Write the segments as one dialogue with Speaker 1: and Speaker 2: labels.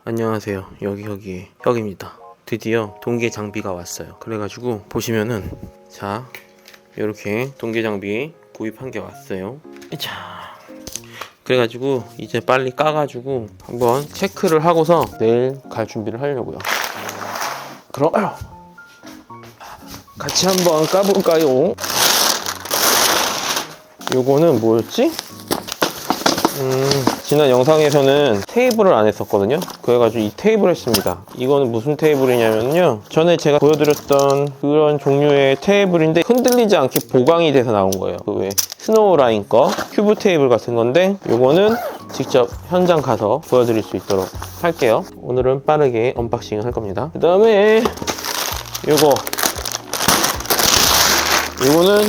Speaker 1: 안녕하세요. 여기 혁입니다. 드디어 동계 장비가 왔어요. 그래가지고 보시면은 자 이렇게 동계 장비 구입한 게 왔어요. 자 그래가지고 이제 빨리 까가지고 한번 체크를 하고서 내일 갈 준비를 하려고요. 그럼 같이 한번 까볼까요? 요거는 뭐였지? 지난 영상에서는 테이블을 안 했었거든요. 그래가지고 이 테이블을 했습니다. 이거는 무슨 테이블이냐면요, 전에 제가 보여드렸던 그런 종류의 테이블인데 흔들리지 않게 보강이 돼서 나온 거예요. 그 외 스노우라인 거 큐브 테이블 같은 건데, 요거는 직접 현장 가서 보여드릴 수 있도록 할게요. 오늘은 빠르게 언박싱을 할 겁니다. 그 다음에 요거는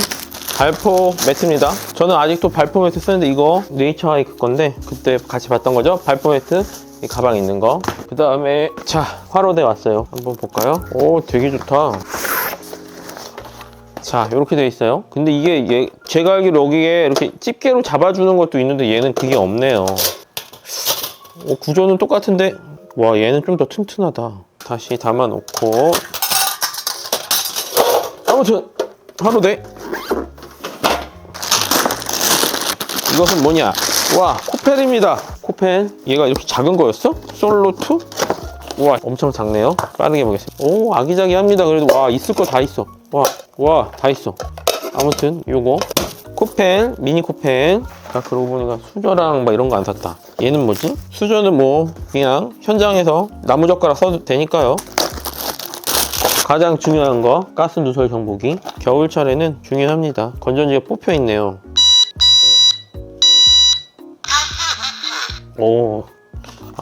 Speaker 1: 발포 매트입니다. 저는 아직도 발포 매트 쓰는데 이거 네이처 하이크 건데 그때 같이 봤던 거죠. 발포 매트, 이 가방에 있는 거. 그 다음에 자 화로대 왔어요. 한번 볼까요? 오 되게 좋다. 자 이렇게 돼 있어요. 근데 이게 제가 알기로 여기에 이렇게 집게로 잡아주는 것도 있는데 얘는 그게 없네요. 구조는 똑같은데 와 얘는 좀 더 튼튼하다. 다시 담아 놓고, 아무튼 화로대, 이것은 뭐냐? 와, 코펠입니다. 코펠. 얘가 이렇게 작은 거였어? 솔로2? 와, 엄청 작네요. 빠르게 보겠습니다. 오, 아기자기합니다. 그래도 와, 있을 거 다 있어. 와, 다 있어. 아무튼 요거 코펠, 미니 코펠. 자, 그러고 보니까 수저랑 막 이런 거 안 샀다. 얘는 뭐지? 수저는 뭐 그냥 현장에서 나무젓가락 써도 되니까요. 가장 중요한 거, 가스 누설 경보기. 겨울철에는 중요합니다. 건전지가 뽑혀 있네요. 오,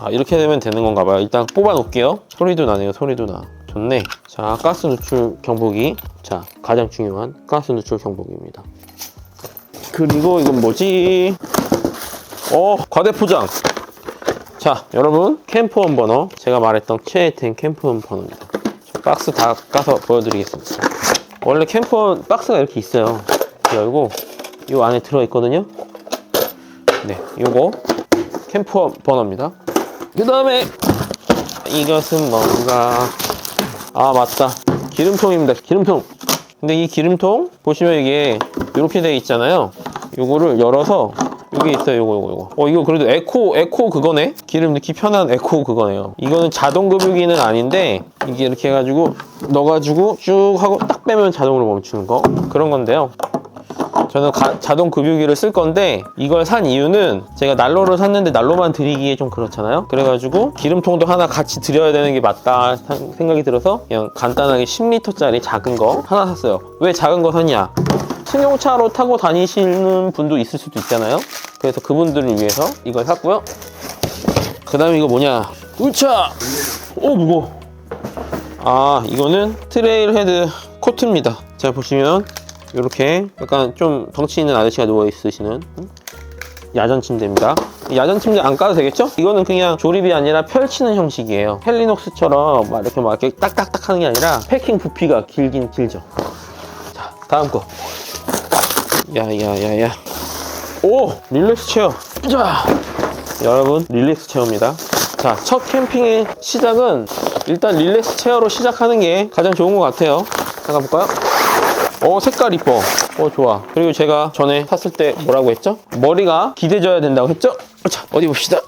Speaker 1: 이렇게 되면 되는 건가 봐요. 일단 뽑아 놓을게요. 소리도 나네요. 소리도 나. 좋네. 자, 가스 누출 경보기. 자, 가장 중요한 가스 누출 경보기입니다. 그리고 이건 뭐지? 과대포장. 자, 여러분, 캠프원 버너. 제가 말했던 최애템 캠프원 버너입니다. 박스 다 까서 보여드리겠습니다. 원래 캠프원 박스가 이렇게 있어요. 열고 이 안에 들어있거든요. 네, 요거 캠프 버너입니다. 그 다음에 이것은 뭔가, 맞다, 기름통입니다. 기름통. 근데 이 기름통 보시면 이게 이렇게 돼 있잖아요. 요거를 열어서 여기 있어요. 요거 이거 그래도 에코 그거네. 기름 넣기 편한 에코 그거네요. 이거는 자동 급유기는 아닌데 이게 이렇게 해가지고 넣어가지고 쭉 하고 딱 빼면 자동으로 멈추는 거, 그런 건데요. 저는 자동 급유기를 쓸 건데, 이걸 산 이유는 제가 난로를 샀는데 난로만 드리기에 좀 그렇잖아요. 그래가지고 기름통도 하나 같이 드려야 되는 게 맞다 생각이 들어서 그냥 간단하게 10L짜리 작은 거 하나 샀어요. 왜 작은 거 샀냐? 승용차로 타고 다니시는 분도 있을 수도 있잖아요. 그래서 그분들을 위해서 이걸 샀고요. 그 다음에 이거 뭐냐? 우차! 오 무거워. 이거는 트레일 헤드 코트입니다. 자 보시면 이렇게 약간 좀 덩치 있는 아저씨가 누워있으시는 야전 침대입니다. 야전 침대 안 까도 되겠죠? 이거는 그냥 조립이 아니라 펼치는 형식이에요. 헬리녹스처럼 막 이렇게 딱딱딱 하는 게 아니라 패킹 부피가 길긴 길죠. 자, 다음 거. 야야야야. 오! 릴렉스 체어. 자, 여러분, 릴렉스 체어입니다. 자, 첫 캠핑의 시작은 일단 릴렉스 체어로 시작하는 게 가장 좋은 것 같아요. 잠깐 볼까요? 색깔 이뻐. 좋아. 그리고 제가 전에 샀을 때 뭐라고 했죠? 머리가 기대져야 된다고 했죠? 자, 어디 봅시다.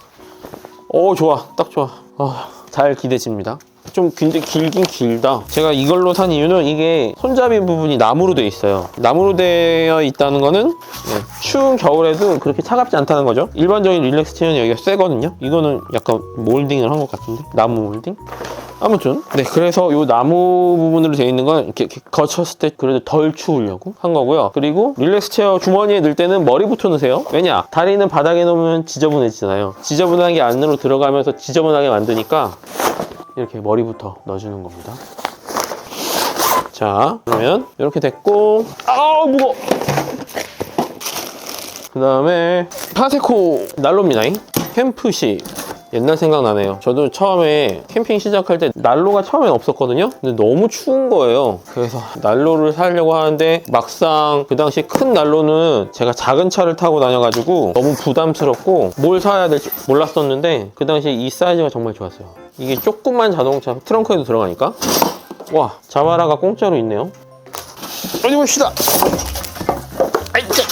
Speaker 1: 좋아. 딱 좋아. 잘 기대집니다. 좀 굉장히 길긴 길다. 제가 이걸로 산 이유는 이게 손잡이 부분이 나무로 되어 있어요. 나무로 되어 있다는 거는 추운 겨울에도 그렇게 차갑지 않다는 거죠. 일반적인 릴렉스 체어는 여기가 세거든요. 이거는 약간 몰딩을 한 것 같은데, 나무 몰딩? 아무튼 그래서 이 나무 부분으로 되어 있는 건 이렇게 거쳤을 때 그래도 덜 추우려고 한 거고요. 그리고 릴렉스 체어 주머니에 넣을 때는 머리부터 넣으세요. 왜냐? 다리는 바닥에 놓으면 지저분해지잖아요. 지저분한 게 안으로 들어가면서 지저분하게 만드니까 이렇게 머리부터 넣어주는 겁니다. 자, 그러면 이렇게 됐고, 무거워. 그 다음에 파세코 난로입니다. 캠프시. 옛날 생각나네요. 저도 처음에 캠핑 시작할 때 난로가 처음엔 없었거든요. 근데 너무 추운 거예요. 그래서 난로를 사려고 하는데 막상 그 당시 큰 난로는 제가 작은 차를 타고 다녀가지고 너무 부담스럽고 뭘 사야 될지 몰랐었는데 그 당시 이 사이즈가 정말 좋았어요. 이게 조그만 자동차 트렁크에도 들어가니까. 와, 자바라가 공짜로 있네요. 어디 봅시다. 아이짜.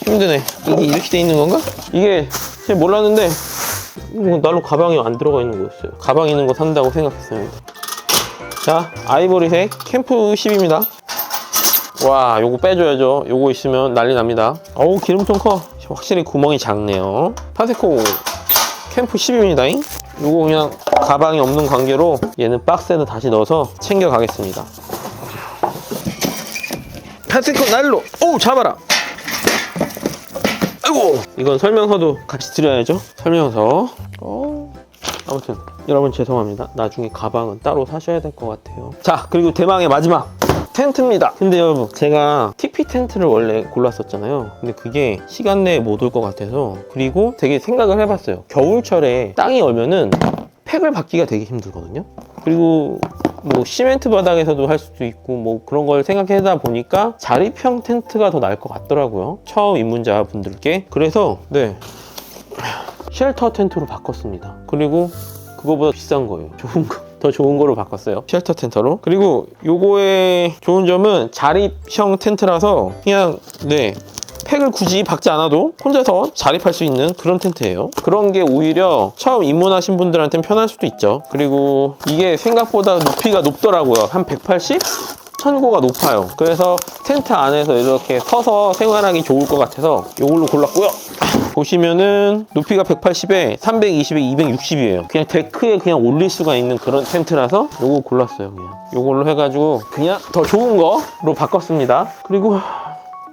Speaker 1: 힘드네. 이게 이렇게 돼 있는 건가? 이게 제가 몰랐는데 난로 가방이 안 들어가 있는 거였어요. 가방 있는 거 산다고 생각했습니다. 자, 아이보리색 캠프 10입니다. 와, 요거 빼줘야죠. 요거 있으면 난리 납니다. 어우, 기름통 커. 확실히 구멍이 작네요. 파세코 캠프 10입니다. 요거 그냥 가방이 없는 관계로 얘는 박스에다 다시 넣어서 챙겨 가겠습니다. 파세코 난로! 오, 잡아라! 아이고! 이건 설명서도 같이 드려야죠. 설명서. 아무튼 여러분 죄송합니다. 나중에 가방은 따로 사셔야 될 것 같아요. 자, 그리고 대망의 마지막 텐트입니다. 근데 여러분, 제가 TP 텐트를 원래 골랐었잖아요. 근데 그게 시간 내에 못 올 것 같아서, 그리고 되게 생각을 해봤어요. 겨울철에 땅이 얼면은 팩을 받기가 되게 힘들거든요. 그리고 뭐 시멘트 바닥에서도 할 수도 있고 뭐 그런 걸 생각하다 보니까 자립형 텐트가 더 나을 것 같더라고요. 처음 입문자 분들께. 그래서 네, 쉘터 텐트로 바꿨습니다. 그리고 그거보다 비싼 거예요. 좋은 거. 더 좋은 거로 바꿨어요. 쉘터 텐트로. 그리고 요거의 좋은 점은 자립형 텐트라서 그냥 네, 팩을 굳이 박지 않아도 혼자서 자립할 수 있는 그런 텐트예요. 그런 게 오히려 처음 입문하신 분들한테는 편할 수도 있죠. 그리고 이게 생각보다 높이가 높더라고요. 한 180? 천고가 높아요. 그래서 텐트 안에서 이렇게 서서 생활하기 좋을 것 같아서 이걸로 골랐고요. 보시면은 높이가 180에 320에 260이에요. 그냥 데크에 그냥 올릴 수가 있는 그런 텐트라서 요거 골랐어요. 그냥 요걸로 해가지고 그냥 더 좋은 거로 바꿨습니다. 그리고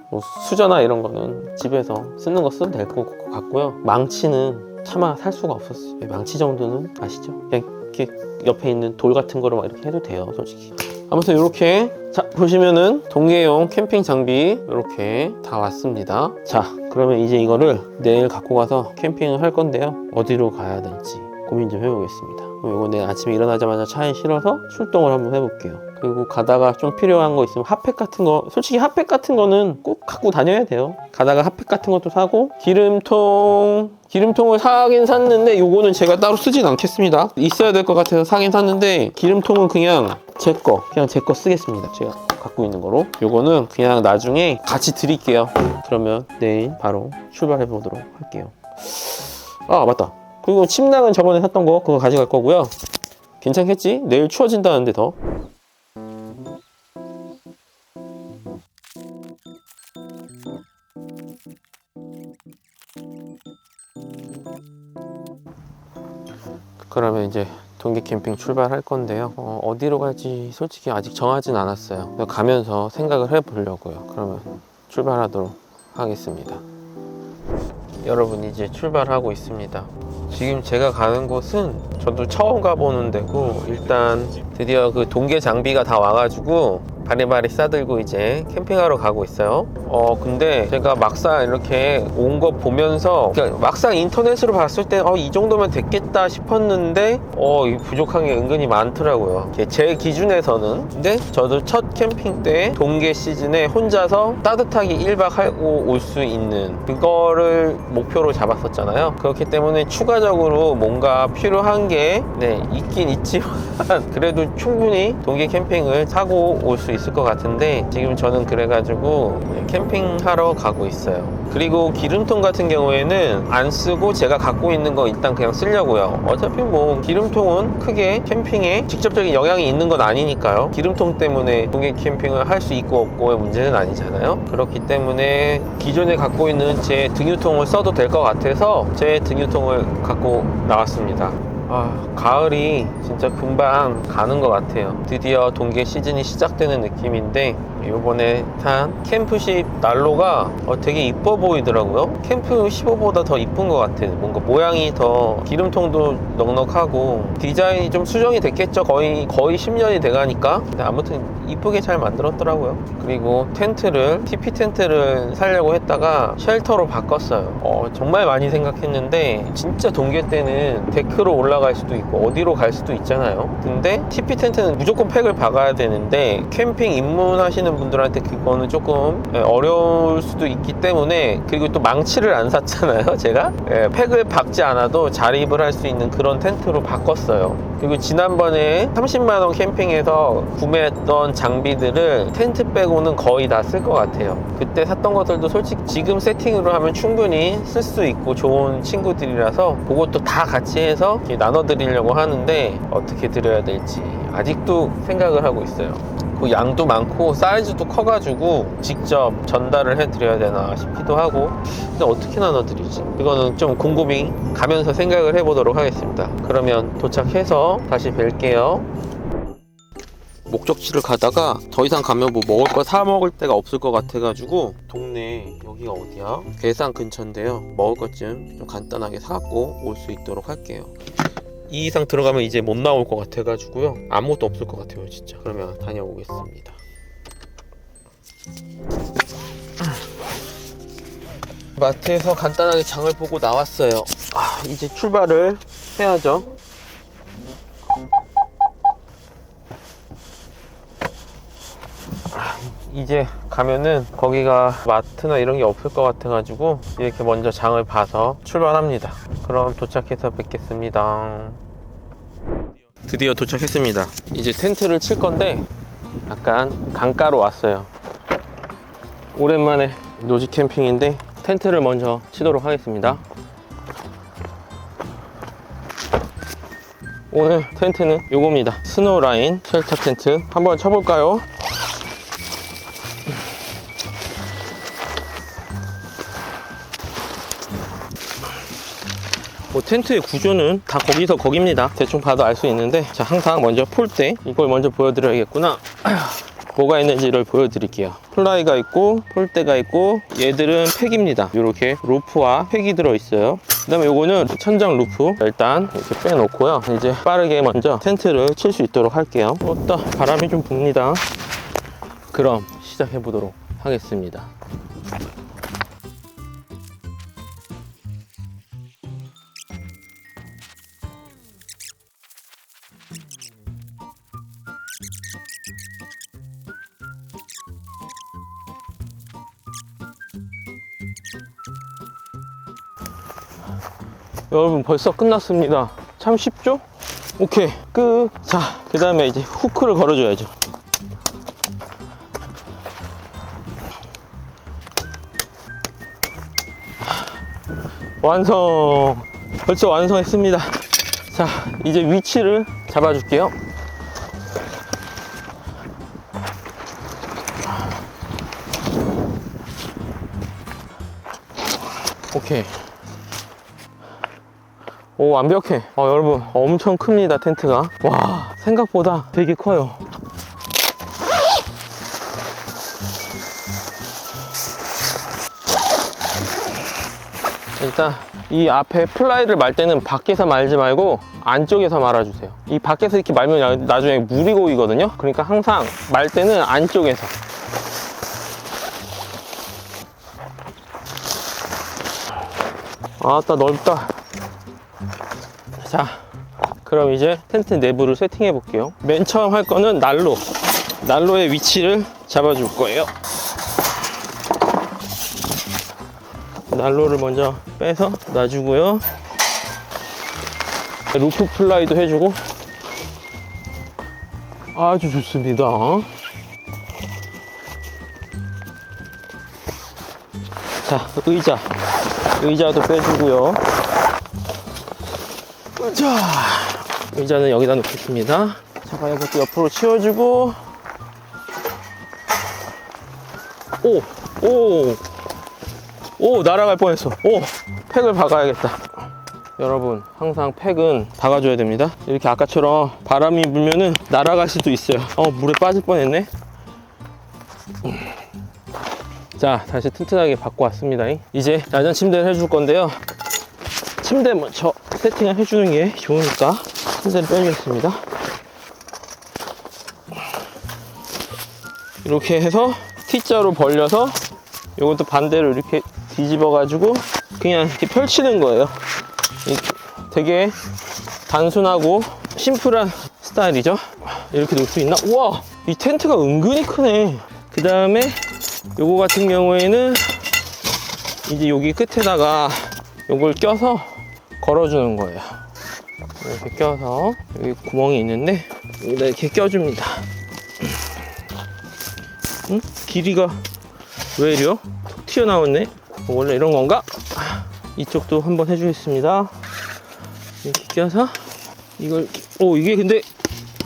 Speaker 1: 뭐 수저나 이런 거는 집에서 쓰는 거 써도 될 것 같고요. 망치는 차마 살 수가 없었어요. 망치 정도는 아시죠? 그냥 이렇게 옆에 있는 돌 같은 거로 막 이렇게 해도 돼요, 솔직히. 아무튼 이렇게 자 보시면은 동계용 캠핑 장비 이렇게 다 왔습니다. 자, 그러면 이제 이거를 내일 갖고 가서 캠핑을 할 건데요. 어디로 가야 될지 고민 좀 해보겠습니다. 이거 내일 아침에 일어나자마자 차에 실어서 출동을 한번 해볼게요. 그리고 가다가 좀 필요한 거 있으면 핫팩 같은 거, 솔직히 핫팩 같은 거는 꼭 갖고 다녀야 돼요. 가다가 핫팩 같은 것도 사고, 기름통을 사긴 샀는데 요거는 제가 따로 쓰진 않겠습니다. 있어야 될 것 같아서 사긴 샀는데 기름통은 그냥 제 거 쓰겠습니다. 제가 갖고 있는 거로. 요거는 그냥 나중에 같이 드릴게요. 그러면 내일 바로 출발해 보도록 할게요. 아, 맞다. 그리고 침낭은 저번에 샀던 거 그거 가져갈 거고요. 괜찮겠지? 내일 추워진다는데 더. 그러면 이제 동계 캠핑 출발할 건데요. 어디로 갈지 솔직히 아직 정하진 않았어요. 가면서 생각을 해보려고요. 그러면 출발하도록 하겠습니다. 여러분, 이제 출발하고 있습니다. 지금 제가 가는 곳은 저도 처음 가보는 데고, 일단 드디어 그 동계 장비가 다 와가지고 바리바리 싸들고 이제 캠핑하러 가고 있어요. 근데 제가 막상 이렇게 온 거 보면서, 그러니까 막상 인터넷으로 봤을 때 이 정도면 됐겠다 싶었는데 부족한 게 은근히 많더라고요. 제 기준에서는. 근데 저도 첫 캠핑 때 동계 시즌에 혼자서 따뜻하게 1박 하고 올 수 있는 그거를 목표로 잡았었잖아요. 그렇기 때문에 추가적으로 뭔가 필요한 게 있긴 있지만 그래도 충분히 동계 캠핑을 사고 올 수 있을 것 같은데, 지금 저는 그래가지고 캠핑하러 가고 있어요. 그리고 기름통 같은 경우에는 안 쓰고 제가 갖고 있는 거 일단 그냥 쓰려고요. 어차피 뭐 기름통은 크게 캠핑에 직접적인 영향이 있는 건 아니니까요. 기름통 때문에 동계 캠핑을 할 수 있고 없고의 문제는 아니잖아요. 그렇기 때문에 기존에 갖고 있는 제 등유통을 써도 될 것 같아서 제 등유통을 갖고 나왔습니다. 가을이 진짜 금방 가는 것 같아요. 드디어 동계 시즌이 시작되는 느낌인데 요번에 산 캠프십 난로가 되게 이뻐 보이더라고요. 캠프 15보다 더 이쁜 것 같아요. 뭔가 모양이 더 기름통도 넉넉하고 디자인이 좀 수정이 됐겠죠. 거의 10년이 돼가니까. 근데 아무튼 이쁘게 잘 만들었더라고요. 그리고 텐트를 TP 텐트를 사려고 했다가 쉘터로 바꿨어요. 정말 많이 생각했는데 진짜 동계 때는 데크로 올라갈 수도 있고 어디로 갈 수도 있잖아요. 근데 TP 텐트는 무조건 팩을 박아야 되는데 캠핑 입문하시는 분들한테 그거는 조금 어려울 수도 있기 때문에, 그리고 또 망치를 안 샀잖아요 제가. 팩을 박지 않아도 자립을 할 수 있는 그런 텐트로 바꿨어요. 그리고 지난번에 30만원 캠핑에서 구매했던 장비들을 텐트 빼고는 거의 다 쓸 것 같아요. 그때 샀던 것들도 솔직히 지금 세팅으로 하면 충분히 쓸 수 있고 좋은 친구들이라서 그것도 다 같이 해서 나눠 드리려고 하는데 어떻게 드려야 될지 아직도 생각을 하고 있어요. 그 양도 많고 사이즈도 커가지고 직접 전달을 해드려야 되나 싶기도 하고, 근데 어떻게 나눠드리지? 이거는 좀 곰곰이 가면서 생각을 해보도록 하겠습니다. 그러면 도착해서 다시 뵐게요. 목적지를 가다가 더 이상 가면 뭐 먹을 거 사 먹을 데가 없을 것 같아가지고, 동네 여기가 어디야? 괴산 근처인데요. 먹을 것 좀 간단하게 사갖고 올 수 있도록 할게요. 이 이상 들어가면 이제 못 나올 것 같아가지고요. 아무것도 없을 것 같아요 진짜. 그러면 다녀오겠습니다. 마트에서 간단하게 장을 보고 나왔어요. 이제 출발을 해야죠. 이제 가면은 거기가 마트나 이런 게 없을 것 같아가지고 이렇게 먼저 장을 봐서 출발합니다. 그럼 도착해서 뵙겠습니다. 드디어 도착했습니다. 이제 텐트를 칠 건데 약간 강가로 왔어요. 오랜만에 노지 캠핑인데 텐트를 먼저 치도록 하겠습니다. 오늘 텐트는 요겁니다. 스노우라인 쉘터 텐트 한번 쳐볼까요? 뭐 텐트의 구조는 다 거기서 거깁니다. 대충 봐도 알 수 있는데, 자, 항상 먼저 폴대 이걸 먼저 보여드려야겠구나. 뭐가 있는지를 보여드릴게요. 플라이가 있고 폴대가 있고, 얘들은 팩입니다. 이렇게 로프와 팩이 들어있어요. 그 다음에 요거는 천장 루프. 일단 이렇게 빼놓고요. 이제 빠르게 먼저 텐트를 칠 수 있도록 할게요. 또 바람이 좀 붑니다. 그럼 시작해 보도록 하겠습니다. 여러분 벌써 끝났습니다. 참 쉽죠? 오케이 끝. 자, 그 다음에 이제 후크를 걸어줘야죠. 완성. 벌써 완성했습니다. 자, 이제 위치를 잡아줄게요. 오케이. 오, 완벽해. 여러분 엄청 큽니다. 텐트가. 와, 생각보다 되게 커요. 일단 이 앞에 플라이를 말 때는 밖에서 말지 말고 안쪽에서 말아주세요. 이 밖에서 이렇게 말면 나중에 물이 고이거든요. 그러니까 항상 말 때는 안쪽에서. 아따 넓다. 자, 그럼 이제 텐트 내부를 세팅해 볼게요. 맨 처음 할 거는 난로의 위치를 잡아줄 거예요. 난로를 먼저 빼서 놔주고요. 루프 플라이도 해주고 아주 좋습니다. 자, 의자도 빼주고요. 자, 의자는 여기다 놓겠습니다. 자, 이것도 옆으로 치워주고. 오, 날아갈 뻔했어. 팩을 박아야겠다. 여러분, 항상 팩은 박아줘야 됩니다. 이렇게 아까처럼 바람이 불면은 날아갈 수도 있어요. 물에 빠질 뻔했네. 자, 다시 튼튼하게 바꿔 왔습니다. 이제 야전 침대를 해줄 건데요. 침대 먼저 세팅을 해주는 게 좋으니까 침대를 빼주겠습니다. 이렇게 해서 T자로 벌려서 이것도 반대로 이렇게 뒤집어 가지고 그냥 이렇게 펼치는 거예요. 되게 단순하고 심플한 스타일이죠. 이렇게 놓을 수 있나? 우와, 이 텐트가 은근히 크네. 그 다음에 요거 같은 경우에는 이제 여기 끝에다가 요걸 껴서 걸어주는 거예요. 이렇게 껴서 여기 구멍이 있는데 여기다 이렇게 껴줍니다. 응? 길이가 왜 이래요? 톡 튀어나왔네. 원래 이런 건가? 이쪽도 한번 해주겠습니다. 이렇게 껴서 이걸, 이게 근데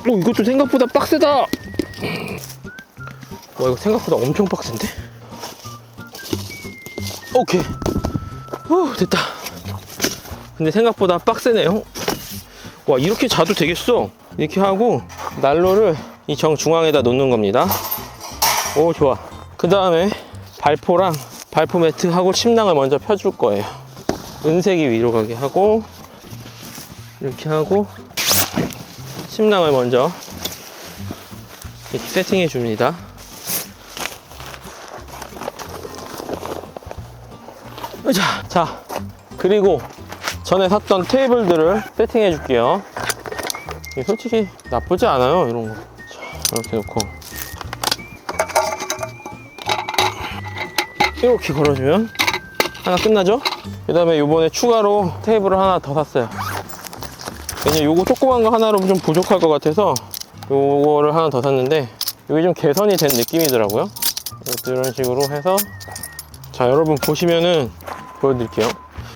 Speaker 1: 이것도 생각보다 빡세다. 와, 이거 생각보다 엄청 빡센데? 오케이. 됐다. 근데 생각보다 빡세네요. 와, 이렇게 자도 되겠어. 이렇게 하고 난로를 이 정중앙에다 놓는 겁니다. 오, 좋아. 그 다음에 발포랑 발포 매트하고 침낭을 먼저 펴줄 거예요. 은색이 위로 가게 하고 이렇게 하고 침낭을 먼저 이렇게 세팅해 줍니다. 자, 그리고 전에 샀던 테이블들을 세팅해 줄게요. 솔직히 나쁘지 않아요, 이런 거. 자, 이렇게 놓고 이렇게 걸어주면 하나 끝나죠? 그 다음에 요번에 추가로 테이블을 하나 더 샀어요. 왜냐면 요거 조그만 거 하나로 좀 부족할 것 같아서 요거를 하나 더 샀는데 이게 좀 개선이 된 느낌이더라고요. 이것도 이런 식으로 해서, 자, 여러분 보시면은 보여드릴게요.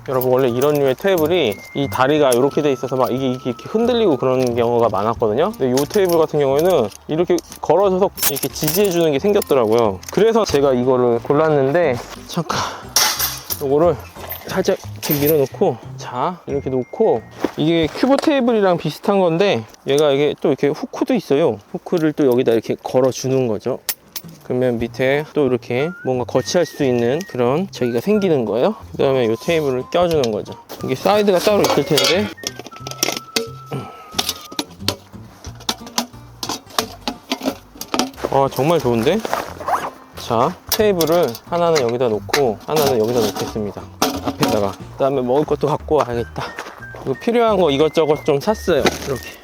Speaker 1: 여러분, 원래 이런 류의 테이블이 이 다리가 이렇게 돼 있어서 막 이게 이렇게 흔들리고 그런 경우가 많았거든요. 근데 이 테이블 같은 경우에는 이렇게 걸어져서 이렇게 지지해 주는 게 생겼더라고요. 그래서 제가 이거를 골랐는데, 잠깐 이거를 살짝 이렇게 밀어놓고, 자, 이렇게 놓고, 이게 큐브 테이블이랑 비슷한 건데 얘가 이게 또 이렇게 후크도 있어요. 후크를 또 여기다 이렇게 걸어 주는 거죠. 그러면 밑에 또 이렇게 뭔가 거치할 수 있는 그런 저기가 생기는 거예요. 그 다음에 이 테이블을 껴주는 거죠. 이게 사이드가 따로 있을 텐데, 정말 좋은데? 자, 테이블을 하나는 여기다 놓고 하나는 여기다 놓겠습니다. 앞에다가. 그 다음에 먹을 것도 갖고 와야겠다. 이거 필요한 거 이것저것 좀 샀어요. 이렇게.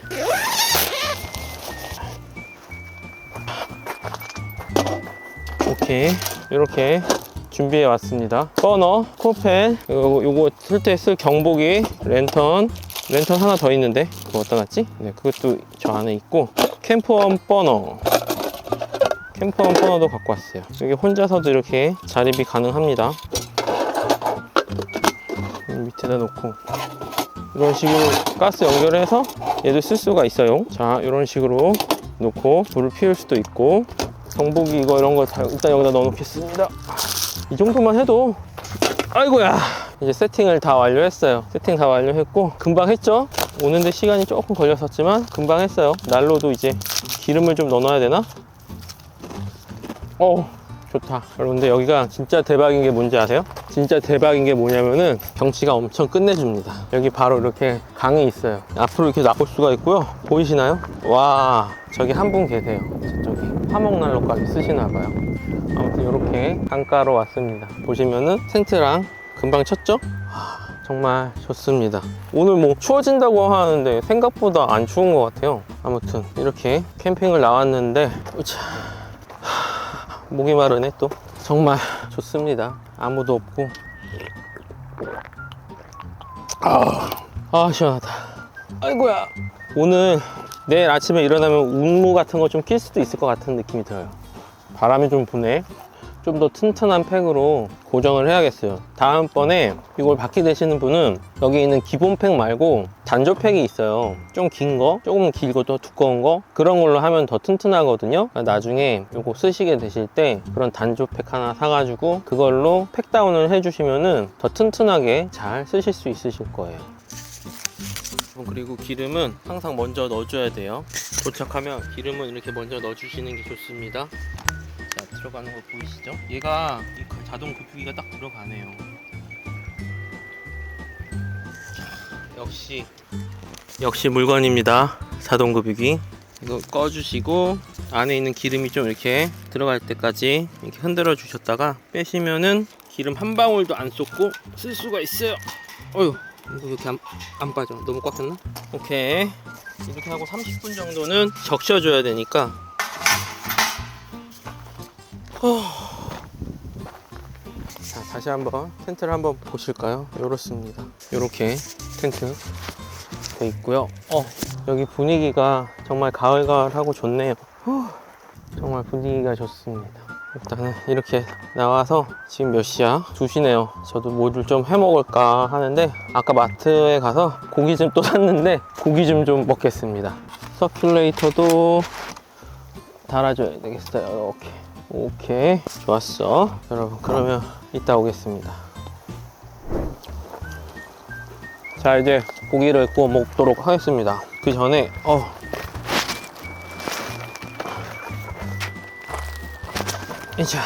Speaker 1: 오케이, 이렇게 준비해 왔습니다. 버너, 콜펜, 요거 쓸 때 쓸 경보기, 랜턴 하나 더 있는데 그거 어디다 놨지? 네, 그것도 저 안에 있고, 캠프원 버너도 갖고 왔어요. 여기 혼자서도 이렇게 자립이 가능합니다. 밑에다 놓고 이런 식으로 가스 연결해서 얘도 쓸 수가 있어요. 자, 이런 식으로 놓고 불을 피울 수도 있고, 경보기 이런 거 다 일단 여기다 넣어 놓겠습니다. 이 정도만 해도, 아이고야, 이제 세팅을 다 완료했어요. 세팅 다 완료했고 금방 했죠? 오는데 시간이 조금 걸렸었지만 금방 했어요. 난로도 이제 기름을 좀 넣어놔야 되나? 좋다. 여러분들, 여기가 진짜 대박인 게 뭔지 아세요? 진짜 대박인 게 뭐냐면은 경치가 엄청 끝내줍니다. 여기 바로 이렇게 강이 있어요. 앞으로 이렇게 나올 수가 있고요. 보이시나요? 와, 저기 한 분 계세요. 저쪽에 화목난로까지 쓰시나봐요. 아무튼 이렇게 강가로 왔습니다. 보시면은 텐트랑 금방 쳤죠? 정말 좋습니다. 오늘 뭐 추워진다고 하는데 생각보다 안 추운 것 같아요. 아무튼 이렇게 캠핑을 나왔는데, 목이 마르네 또. 정말 좋습니다. 아무도 없고. 시원하다. 아이고야. 오늘 내일 아침에 일어나면 운무 같은 거 좀 낄 수도 있을 것 같은 느낌이 들어요. 바람이 좀 부네. 좀 더 튼튼한 팩으로 고정을 해야겠어요. 다음번에 이걸 받게 되시는 분은 여기 있는 기본 팩 말고 단조 팩이 있어요. 좀 긴 거, 조금 길고 또 두꺼운 거, 그런 걸로 하면 더 튼튼하거든요. 나중에 이거 쓰시게 되실 때 그런 단조 팩 하나 사가지고 그걸로 팩 다운을 해주시면은 더 튼튼하게 잘 쓰실 수 있으실 거예요. 그리고 기름은 항상 먼저 넣어줘야 돼요. 도착하면 기름은 이렇게 먼저 넣어주시는 게 좋습니다. 자, 들어가는 거 보이시죠? 얘가 이 자동 급유기가 딱 들어가네요. 역시 물건입니다. 자동 급유기. 이거 꺼주시고 안에 있는 기름이 좀 이렇게 들어갈 때까지 이렇게 흔들어 주셨다가 빼시면은 기름 한 방울도 안 쏟고 쓸 수가 있어요. 어휴, 이거 이렇게 안 빠져. 너무 꽉 찼나? 오케이. 이렇게 하고 30분 정도는 적셔줘야 되니까. 자, 다시 한번 텐트를 한번 보실까요? 이렇습니다. 이렇게 텐트 돼 있고요. 여기 분위기가 정말 가을가을하고 좋네요. 정말 분위기가 좋습니다. 일단은 이렇게 나와서 지금 몇 시야? 2시네요. 저도 뭐를 좀 해먹을까 하는데 아까 마트에 가서 고기 좀 또 샀는데 고기 좀 먹겠습니다. 서큘레이터도 달아줘야 되겠어요. 이렇게. 오케이, 좋았어. 여러분, 그러면 이따 오겠습니다. 자, 이제 고기를 구워 먹도록 하겠습니다. 그 전에 자,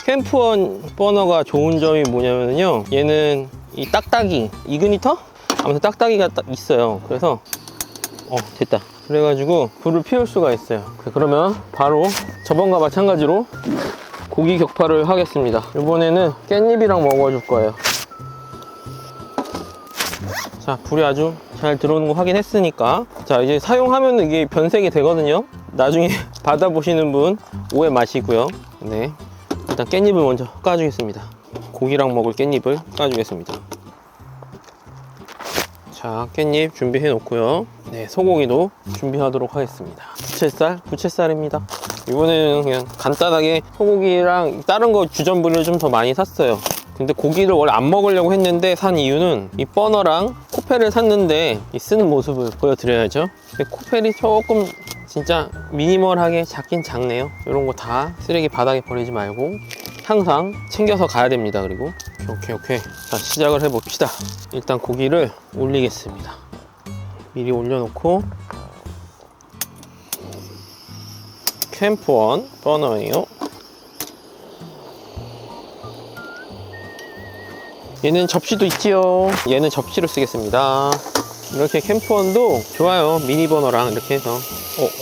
Speaker 1: 캠프원 버너가 좋은 점이 뭐냐면요, 얘는 이 딱딱이 이그니터? 아무튼 딱딱이가 딱 있어요. 그래서 됐다. 그래가지고 불을 피울 수가 있어요. 그러면 바로 저번과 마찬가지로 고기 격파를 하겠습니다. 이번에는 깻잎이랑 먹어줄 거예요. 자, 불이 아주 잘 들어오는 거 확인했으니까, 자, 이제 사용하면 이게 변색이 되거든요. 나중에 받아보시는 분 오해 마시고요. 네, 일단 깻잎을 먼저 까주겠습니다. 고기랑 먹을 깻잎을 까주겠습니다. 자, 깻잎 준비해 놓고요. 네, 소고기도 준비하도록 하겠습니다. 부채살입니다. 이번에는 그냥 간단하게 소고기랑 다른 거 주전부리를 좀 더 많이 샀어요. 근데 고기를 원래 안 먹으려고 했는데 산 이유는 이 버너랑 코펠을 샀는데 이 쓰는 모습을 보여드려야죠. 코펠이 조금 진짜 미니멀하게 작긴 작네요. 이런 거 다 쓰레기 바닥에 버리지 말고 항상 챙겨서 가야 됩니다. 그리고 오케이. 자, 시작을 해봅시다. 일단 고기를 올리겠습니다. 미리 올려놓고, 캠프원 버너예요. 얘는 접시도 있지요. 얘는 접시로 쓰겠습니다. 이렇게 캠프원도 좋아요. 미니 버너랑 이렇게 해서.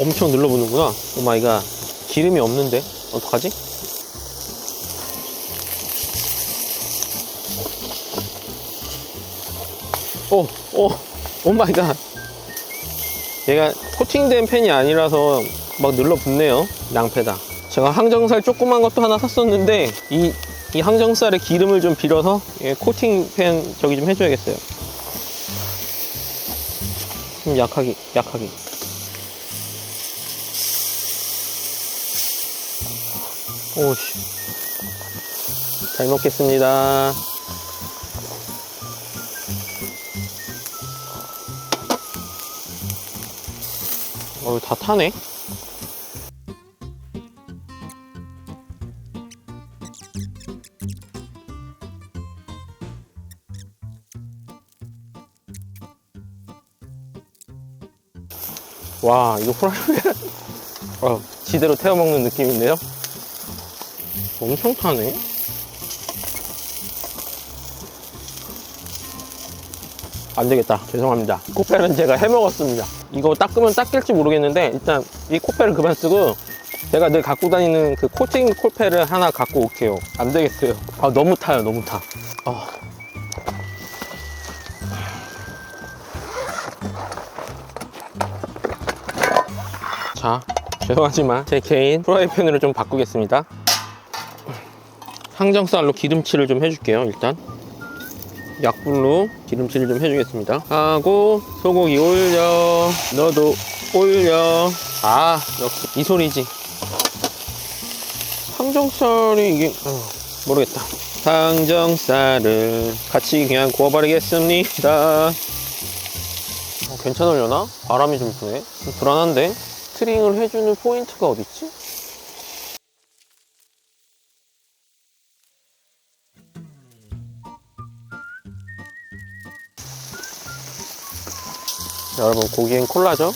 Speaker 1: 엄청 눌러보는구나. 오마이갓, 기름이 없는데 어떡하지? 오마이갓, 얘가 코팅된 팬이 아니라서 막 눌러붙네요. 낭패다. 제가 항정살 조그만 것도 하나 샀었는데 이 항정살에 기름을 좀 빌어서 코팅 팬 저기 좀 해줘야겠어요. 좀 약하게. 오씨, 잘 먹겠습니다. 다 타네. 와, 이거 프라이팬 지대로 태워 먹는 느낌인데요. 엄청 타네. 안 되겠다. 죄송합니다. 코펠은 제가 해 먹었습니다. 이거 닦으면 닦일지 모르겠는데 일단 이 코펠을 그만 쓰고 제가 늘 갖고 다니는 그 코팅 코펠을 하나 갖고 올게요. 안 되겠어요. 너무 타요. 너무 타. 자, 죄송하지만 제 개인 프라이팬으로 좀 바꾸겠습니다. 항정살로 기름칠을 좀 해줄게요. 일단 약불로 기름칠을 좀 해주겠습니다. 하고 소고기 올려. 너도 올려. 역시 이 소리지. 항정살이 이게 모르겠다. 항정살을 같이 그냥 구워버리겠습니다. 괜찮으려나? 바람이 좀 부네. 좀 불안한데? 스트링을 해주는 포인트가 어딨지? 여러분, 고기엔 콜라죠?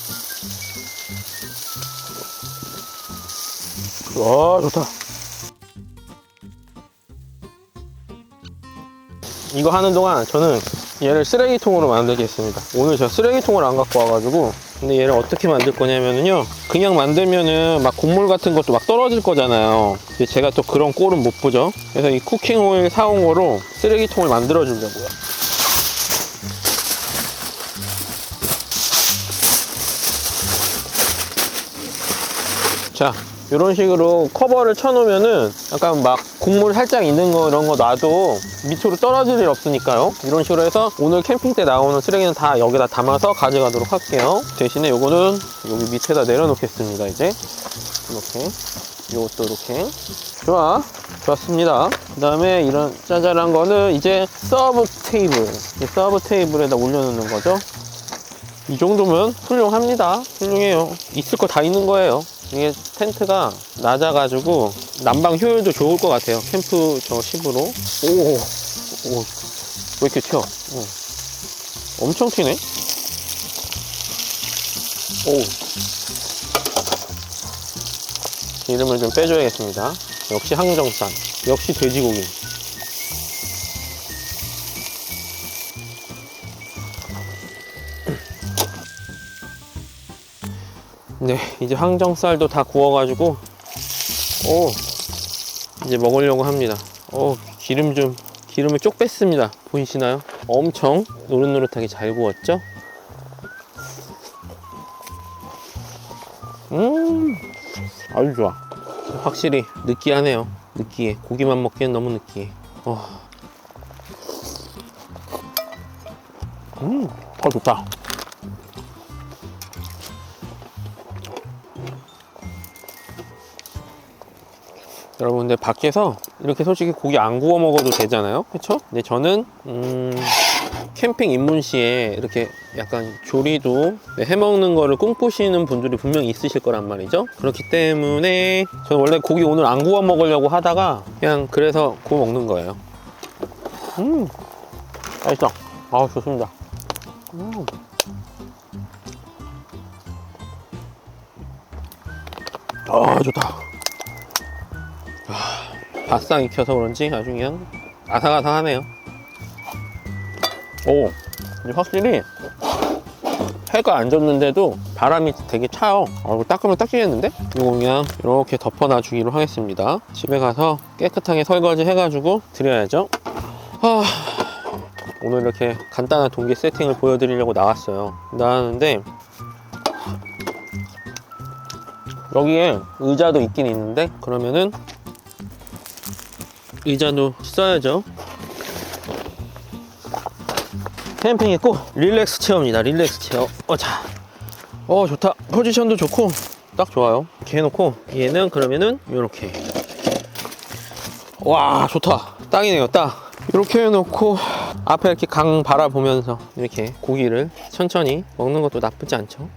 Speaker 1: 와, 좋다. 이거 하는 동안 저는 얘를 쓰레기통으로 만들겠습니다. 오늘 제가 쓰레기통을 안 갖고 와가지고. 근데 얘를 어떻게 만들 거냐면요, 그냥 만들면은 막 곡물 같은 것도 막 떨어질 거잖아요. 근데 제가 또 그런 꼴은 못 보죠. 그래서 이 쿠킹 오일 사온 거로 쓰레기통을 만들어 주려고요. 자, 이런 식으로 커버를 쳐놓으면은 약간 막 국물 살짝 있는 거 이런 거 놔도 밑으로 떨어질 일 없으니까요. 이런 식으로 해서 오늘 캠핑 때 나오는 쓰레기는 다 여기다 담아서 가져가도록 할게요. 대신에 요거는 여기 밑에다 내려놓겠습니다. 이제 이렇게, 요것도 이렇게. 좋았습니다. 그 다음에 이런 짜잘한 거는 이제 서브 테이블, 서브 테이블에다 올려놓는 거죠. 이 정도면 훌륭합니다. 훌륭해요. 있을 거 다 있는 거예요. 이게 텐트가 낮아가지고 난방 효율도 좋을 것 같아요. 캠프 저 10으로. 오, 왜 이렇게 튀어? 엄청 튀네. 오, 기름을 좀 빼줘야겠습니다. 역시 항정살, 역시 돼지고기. 네, 이제 항정살도 다 구워가지고 이제 먹으려고 합니다. 기름을 쪽 뺐습니다. 보이시나요? 엄청 노릇노릇하게 잘 구웠죠? 아주 좋아. 확실히 느끼하네요. 느끼해. 고기만 먹기엔 너무 느끼해. 좋다. 여러분, 근데 밖에서 이렇게 솔직히 고기 안 구워 먹어도 되잖아요, 그쵸? 근데 저는 캠핑 입문시에 이렇게 약간 조리도 해먹는 거를 꿈꾸시는 분들이 분명히 있으실 거란 말이죠. 그렇기 때문에 저는 원래 고기 오늘 안 구워 먹으려고 하다가 그냥 그래서 구워 먹는 거예요. 맛있어. 좋습니다. 좋다. 바싹 익혀서 그런지 아주 그냥 아삭아삭하네요. 이제 확실히 해가 안 졌는데도 바람이 되게 차요. 이거 닦으면 닦이겠는데? 이거 그냥 이렇게 덮어놔 주기로 하겠습니다. 집에 가서 깨끗하게 설거지 해가지고 드려야죠. 오늘 이렇게 간단한 동기 세팅을 보여드리려고 나왔는데 여기에 의자도 있긴 있는데, 그러면은 의자도 써야죠. 캠핑이 꼭 릴렉스 체어입니다. 릴렉스 체어. 좋다. 포지션도 좋고 딱 좋아요. 이렇게 해놓고 얘는 그러면은 이렇게. 와, 좋다. 딱이네요. 딱 이렇게 해놓고 앞에 이렇게 강 바라보면서 이렇게 고기를 천천히 먹는 것도 나쁘지 않죠.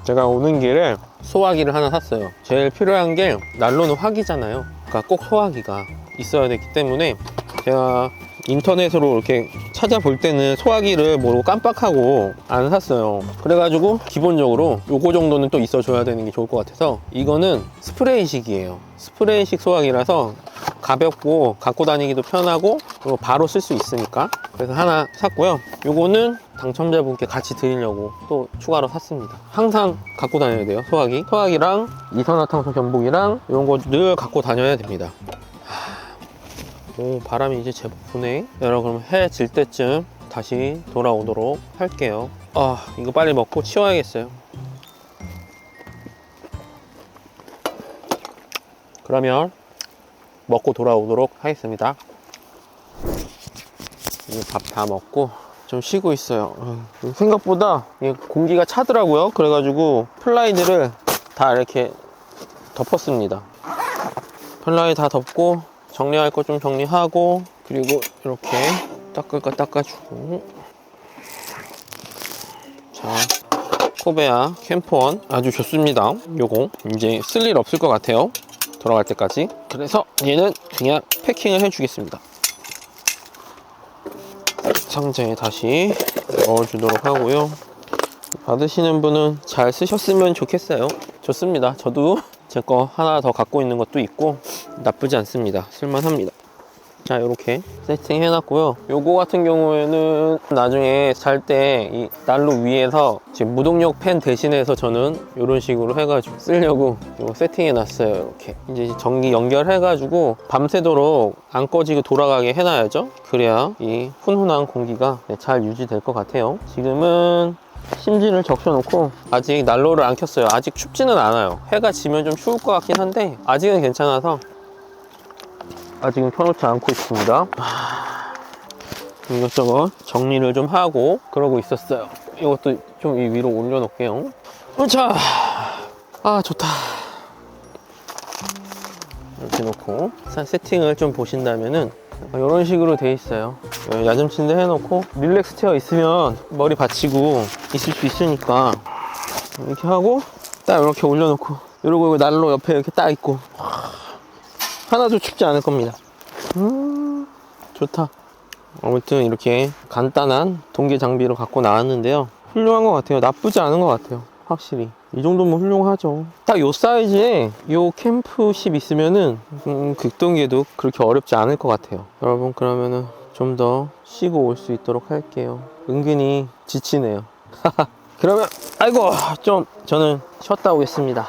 Speaker 1: 제가 오는 길에 소화기를 하나 샀어요. 제일 필요한 게 난로는 화기잖아요. 그러니까 꼭 소화기가 있어야 되기 때문에 제가 인터넷으로 이렇게 찾아볼 때는 소화기를 모르고 깜빡하고 안 샀어요. 그래가지고 기본적으로 요거 정도는 또 있어줘야 되는 게 좋을 것 같아서, 이거는 스프레이식이에요. 스프레이식 소화기라서 가볍고 갖고 다니기도 편하고 그리고 바로 쓸 수 있으니까, 그래서 하나 샀고요. 요거는 당첨자분께 같이 드리려고 또 추가로 샀습니다. 항상 갖고 다녀야 돼요. 소화기랑 이산화탄소 견봉이랑 이런 거 늘 갖고 다녀야 됩니다. 바람이 이제 제법 부네. 여러분, 그럼 해 질 때쯤 다시 돌아오도록 할게요. 이거 빨리 먹고 치워야겠어요. 그러면 먹고 돌아오도록 하겠습니다. 밥 다 먹고 좀 쉬고 있어요. 생각보다 공기가 차더라고요. 그래가지고 플라이들을 다 이렇게 덮었습니다. 플라이 다 덮고 정리할 거 좀 정리하고, 그리고 이렇게 닦을 거 닦아주고. 자, 코베아 캠퍼원 아주 좋습니다. 요거 이제 쓸 일 없을 것 같아요, 돌아갈 때까지. 그래서 얘는 그냥 패킹을 해주겠습니다. 상자에 다시 넣어주도록 하고요. 받으시는 분은 잘 쓰셨으면 좋겠어요. 좋습니다. 저도 제 거 하나 더 갖고 있는 것도 있고, 나쁘지 않습니다. 쓸만합니다. 자, 이렇게 세팅 해놨고요. 요거 같은 경우에는 나중에 잘 때 이 난로 위에서 지금 무동력 팬 대신해서 저는 이런 식으로 해가지고 쓰려고 요거 세팅해 놨어요. 이렇게 이제 전기 연결해가지고 밤새도록 안 꺼지고 돌아가게 해놔야죠. 그래야 이 훈훈한 공기가 잘 유지될 것 같아요. 지금은 심지를 적셔놓고 아직 난로를 안 켰어요. 아직 춥지는 않아요. 해가 지면 좀 추울 것 같긴 한데 아직은 괜찮아서 아직은 켜놓지 않고 있습니다. 이것저것 정리를 좀 하고 그러고 있었어요. 이것도 좀 이 위로 올려놓을게요. 자, 아 좋다. 이렇게 놓고 세팅을 좀 보신다면은 이런 식으로 돼 있어요. 야전 침대 해놓고 릴렉스 체어 있으면 머리 받치고 있을 수 있으니까 이렇게 하고 딱 이렇게 올려놓고 이러고 난로 옆에 이렇게 딱 있고 하나도 춥지 않을 겁니다. 좋다. 아무튼 이렇게 간단한 동계 장비로 갖고 나왔는데요. 훌륭한 것 같아요. 나쁘지 않은 것 같아요. 확실히 이 정도면 훌륭하죠. 딱 요 사이즈에 요 캠프십 있으면은 극동계도 그렇게 어렵지 않을 것 같아요. 여러분, 그러면은 좀 더 쉬고 올 수 있도록 할게요. 은근히 지치네요. 그러면 아이고 좀 저는 쉬었다 오겠습니다.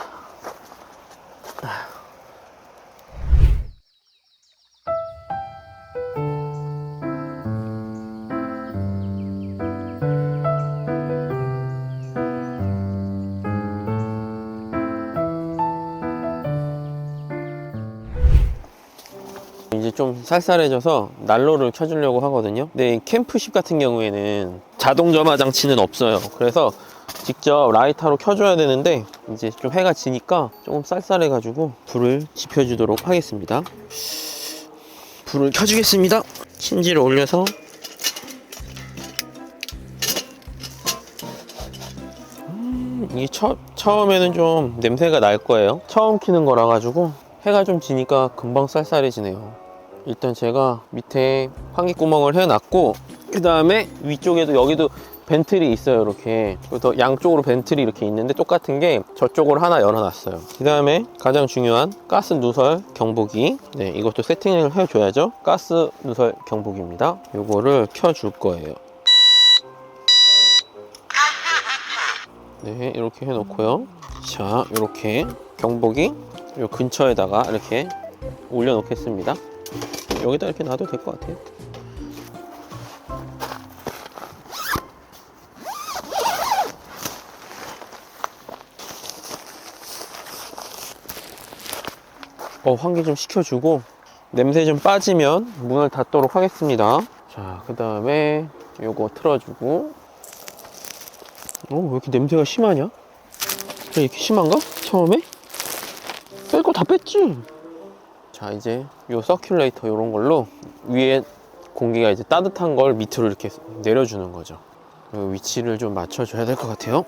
Speaker 1: 이제 좀 쌀쌀해져서 난로를 켜주려고 하거든요. 근데 캠프십 같은 경우에는 자동 점화 장치는 없어요. 그래서 직접 라이터로 켜줘야 되는데 이제 좀 해가 지니까 조금 쌀쌀해 가지고 불을 지펴주도록 하겠습니다. 불을 켜주겠습니다. 심지를 올려서 이게 처음에는 좀 냄새가 날 거예요. 처음 켜는 거라 가지고 해가 좀 지니까 금방 쌀쌀해지네요. 일단 제가 밑에 환기구멍을 해놨고 그 다음에 위쪽에도 여기도 벤틀이 있어요. 이렇게 그래서 양쪽으로 벤틀이 이렇게 있는데 똑같은 게 저쪽으로 하나 열어놨어요. 그 다음에 가장 중요한 가스 누설 경보기, 네, 이것도 세팅을 해줘야죠. 가스 누설 경보기입니다. 요거를 켜줄 거예요. 네, 이렇게 해놓고요. 자, 이렇게 경보기 요 근처에다가 이렇게 올려놓겠습니다. 여기다 이렇게 놔도 될 것 같아요. 환기 좀 시켜주고 냄새 좀 빠지면 문을 닫도록 하겠습니다. 자, 그 다음에 요거 틀어주고 왜 이렇게 냄새가 심하냐? 왜 이렇게 심한가? 처음에? 뺄 거 다 뺐지? 자, 이제 요 서큘레이터 요런 걸로 위에 공기가 이제 따뜻한 걸 밑으로 이렇게 내려주는 거죠. 요 위치를 좀 맞춰줘야 될 것 같아요.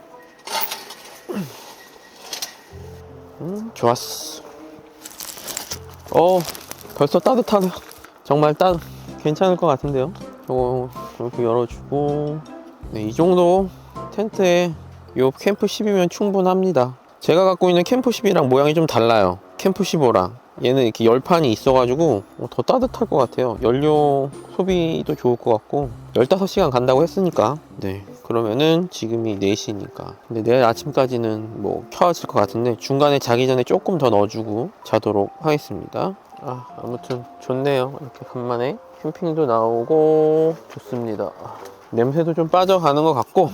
Speaker 1: 좋았어. 벌써 따뜻하네. 정말 괜찮을 것 같은데요. 요거 이렇게 열어주고, 네, 이 정도 텐트에 요 캠프 10이면 충분합니다. 제가 갖고 있는 캠프 10이랑 모양이 좀 달라요. 캠프 15랑 얘는 이렇게 열판이 있어가지고 더 따뜻할 것 같아요. 연료 소비도 좋을 것 같고 15시간 간다고 했으니까, 네, 그러면은 지금이 4시니까 근데 내일 아침까지는 뭐 켜질 것 같은데 중간에 자기 전에 조금 더 넣어주고 자도록 하겠습니다. 아무튼 좋네요. 이렇게 간만에 캠핑도 나오고 좋습니다. 냄새도 좀 빠져가는 것 같고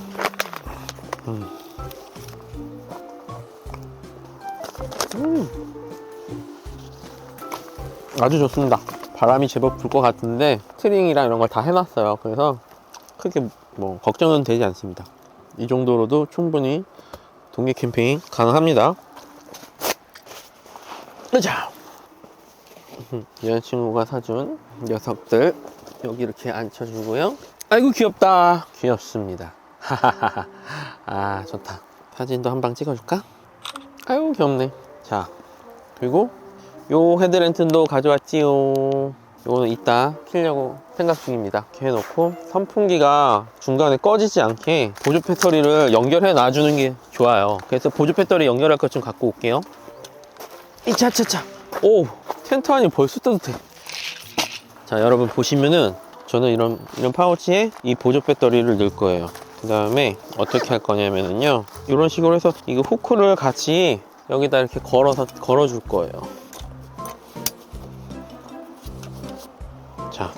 Speaker 1: 아주 좋습니다. 바람이 제법 불 것 같은데 스트링이랑 이런 걸 다 해놨어요. 그래서 크게 뭐 걱정은 되지 않습니다. 이 정도로도 충분히 동계 캠핑 가능합니다. 자, 여자친구가 사준 녀석들 여기 이렇게 앉혀주고요. 아이고 귀엽다. 귀엽습니다. 하하하하. 좋다. 사진도 한 방 찍어줄까? 아이고 귀엽네. 자, 그리고 요 헤드랜턴도 가져왔지요. 요거는 이따 키려고 생각 중입니다. 이렇게 해놓고 선풍기가 중간에 꺼지지 않게 보조 배터리를 연결해 놔주는 게 좋아요. 그래서 보조 배터리 연결할 것 좀 갖고 올게요. 이차차차. 오, 텐트 안이 벌써 따뜻해. 자, 여러분 보시면은 저는 이런 파우치에 이 보조 배터리를 넣을 거예요. 그 다음에 어떻게 할 거냐면요, 이런 식으로 해서 이거 후크를 같이 여기다 이렇게 걸어 줄 거예요. 자,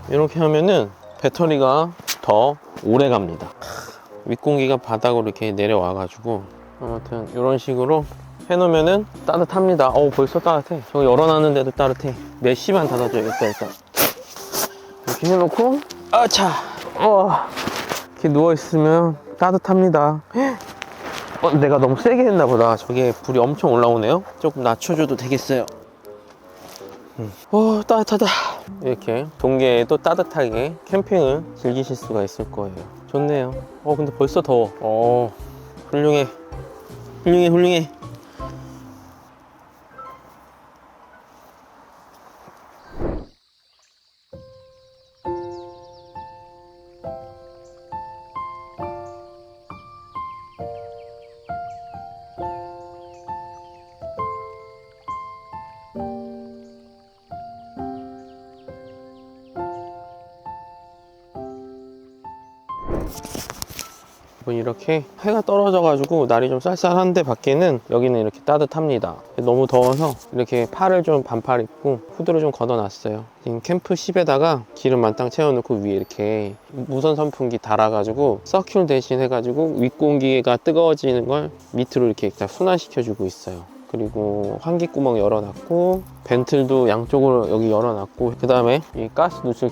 Speaker 1: 이렇게 하면은 배터리가 더 오래 갑니다. 윗공기가 바닥으로 이렇게 내려와 가지고, 아무튼 이런 식으로 해놓으면은 따뜻합니다. 벌써 따뜻해. 저거 열어놨는데도 따뜻해. 메쉬만 닫아줘야겠다. 일단 이렇게 해놓고, 아차, 이렇게 누워있으면 따뜻합니다. 내가 너무 세게 했나 보다. 저게 불이 엄청 올라오네요. 조금 낮춰줘도 되겠어요. 따뜻하다. 이렇게 동계에도 따뜻하게 캠핑을 즐기실 수가 있을 거예요. 좋네요. 근데 벌써 더워. 훌륭해. 이렇게 해가 떨어져 가지고 날이 좀 쌀쌀한데 밖에는, 여기는 이렇게 따뜻합니다. 너무 더워서 이렇게 팔을 좀 반팔 입고 후드를 좀 걷어 놨어요. 캠프 10에다가 기름 만땅 채워 놓고 위에 이렇게 무선 선풍기 달아 가지고 서큘 대신 해 가지고 윗공기가 뜨거워지는 걸 밑으로 이렇게 순환시켜 주고 있어요. 그리고 환기구멍 열어놨고, 벤틀도 양쪽으로 여기 열어놨고, 그 다음에 이 가스 누출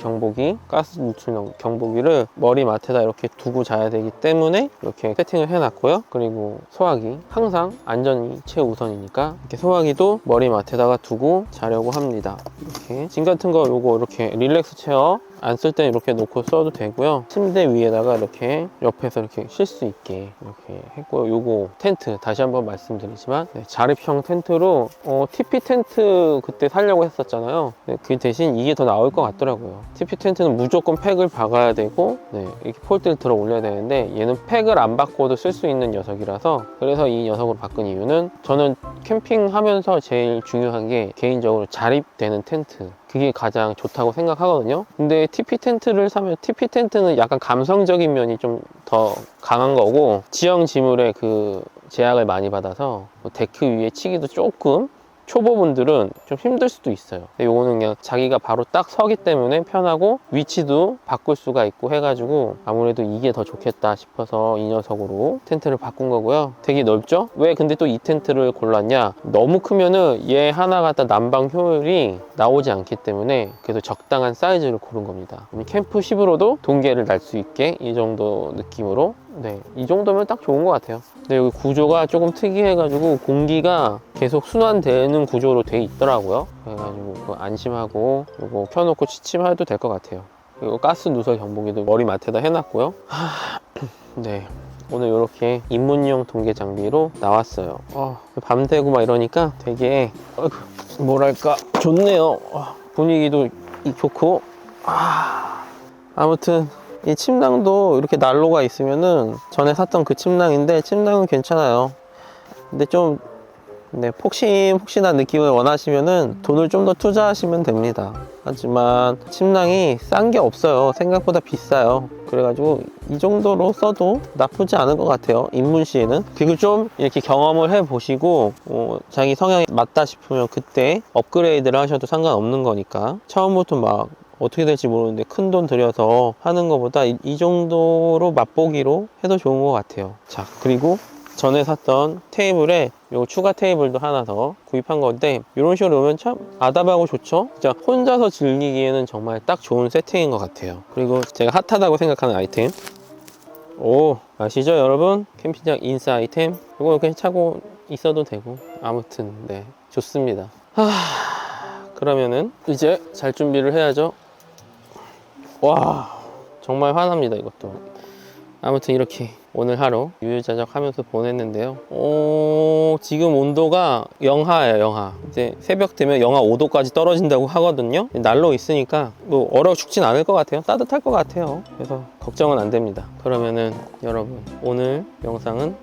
Speaker 1: 경보기를 머리맡에다 이렇게 두고 자야 되기 때문에 이렇게 세팅을 해놨고요. 그리고 소화기, 항상 안전이 최우선이니까 이렇게 소화기도 머리맡에다가 두고 자려고 합니다. 이렇게 짐 같은 거 요거 이렇게 릴렉스 체어 안 쓸 때 이렇게 놓고 써도 되고요. 침대 위에다가 이렇게 옆에서 이렇게 쉴 수 있게 이렇게 했고요. 요거 텐트 다시 한번 말씀드리지만, 자립형 텐트로 TP 텐트 그때 사려고 했었잖아요. 그 대신 이게 더 나을 것 같더라고요. TP 텐트는 무조건 팩을 박아야 되고, 이렇게 폴대를 들어 올려야 되는데, 얘는 팩을 안 바꿔도 쓸 수 있는 녀석이라서, 그래서 이 녀석으로 바꾼 이유는, 저는 캠핑하면서 제일 중요한 게 개인적으로 자립되는 텐트, 그게 가장 좋다고 생각하거든요. 근데 TP 텐트를 사면, TP 텐트는 약간 감성적인 면이 좀 더 강한 거고, 지형 지물의 그 제약을 많이 받아서 데크 위에 치기도 조금, 초보분들은 좀 힘들 수도 있어요. 근데 요거는 그냥 자기가 바로 딱 서기 때문에 편하고, 위치도 바꿀 수가 있고 해가지고 아무래도 이게 더 좋겠다 싶어서 이 녀석으로 텐트를 바꾼 거고요. 되게 넓죠? 왜 근데 또 이 텐트를 골랐냐, 너무 크면은 얘 하나 갖다 난방 효율이 나오지 않기 때문에 그래도 적당한 사이즈를 고른 겁니다. 캠프 10으로도 동계를 날 수 있게, 이 정도 느낌으로, 이 정도면 딱 좋은 것 같아요. 근데 여기 구조가 조금 특이해가지고 공기가 계속 순환되는 구조로 돼 있더라고요. 그래가지고 안심하고 이거 켜놓고 취침해도 될 것 같아요. 그리고 가스 누설 경보기도 머리맡에다 해놨고요. 오늘 이렇게 입문용 동계 장비로 나왔어요. 밤 되고 막 이러니까 되게 뭐랄까 좋네요. 분위기도 좋고. 아무튼 이 침낭도 이렇게 난로가 있으면은, 전에 샀던 그 침낭인데, 침낭은 괜찮아요. 근데 좀 폭신폭신한 느낌을 원하시면은 돈을 좀 더 투자하시면 됩니다. 하지만 침낭이 싼 게 없어요. 생각보다 비싸요. 그래가지고 이 정도로 써도 나쁘지 않은 것 같아요, 입문 시에는. 그리고 좀 이렇게 경험을 해보시고 자기 성향에 맞다 싶으면 그때 업그레이드를 하셔도 상관없는 거니까, 처음부터 막 어떻게 될지 모르는데 큰 돈 들여서 하는 것보다 이 정도로 맛보기로 해도 좋은 것 같아요. 자, 그리고 전에 샀던 테이블에 요 추가 테이블도 하나 더 구입한 건데, 이런 식으로 놓으면 참 아담하고 좋죠. 진짜 혼자서 즐기기에는 정말 딱 좋은 세팅인 것 같아요. 그리고 제가 핫하다고 생각하는 아이템, 아시죠 여러분? 캠핑장 인싸 아이템, 이거 이렇게 차고 있어도 되고, 아무튼 좋습니다. 그러면은 이제 잘 준비를 해야죠. 정말 화납니다, 이것도. 아무튼 이렇게 오늘 하루 유유자적 하면서 보냈는데요. 지금 온도가 영하예요, 영하. 이제 새벽 되면 영하 5도까지 떨어진다고 하거든요. 난로 있으니까 뭐 얼어 죽진 않을 것 같아요. 따뜻할 것 같아요. 그래서 걱정은 안 됩니다. 그러면은 여러분, 오늘 영상은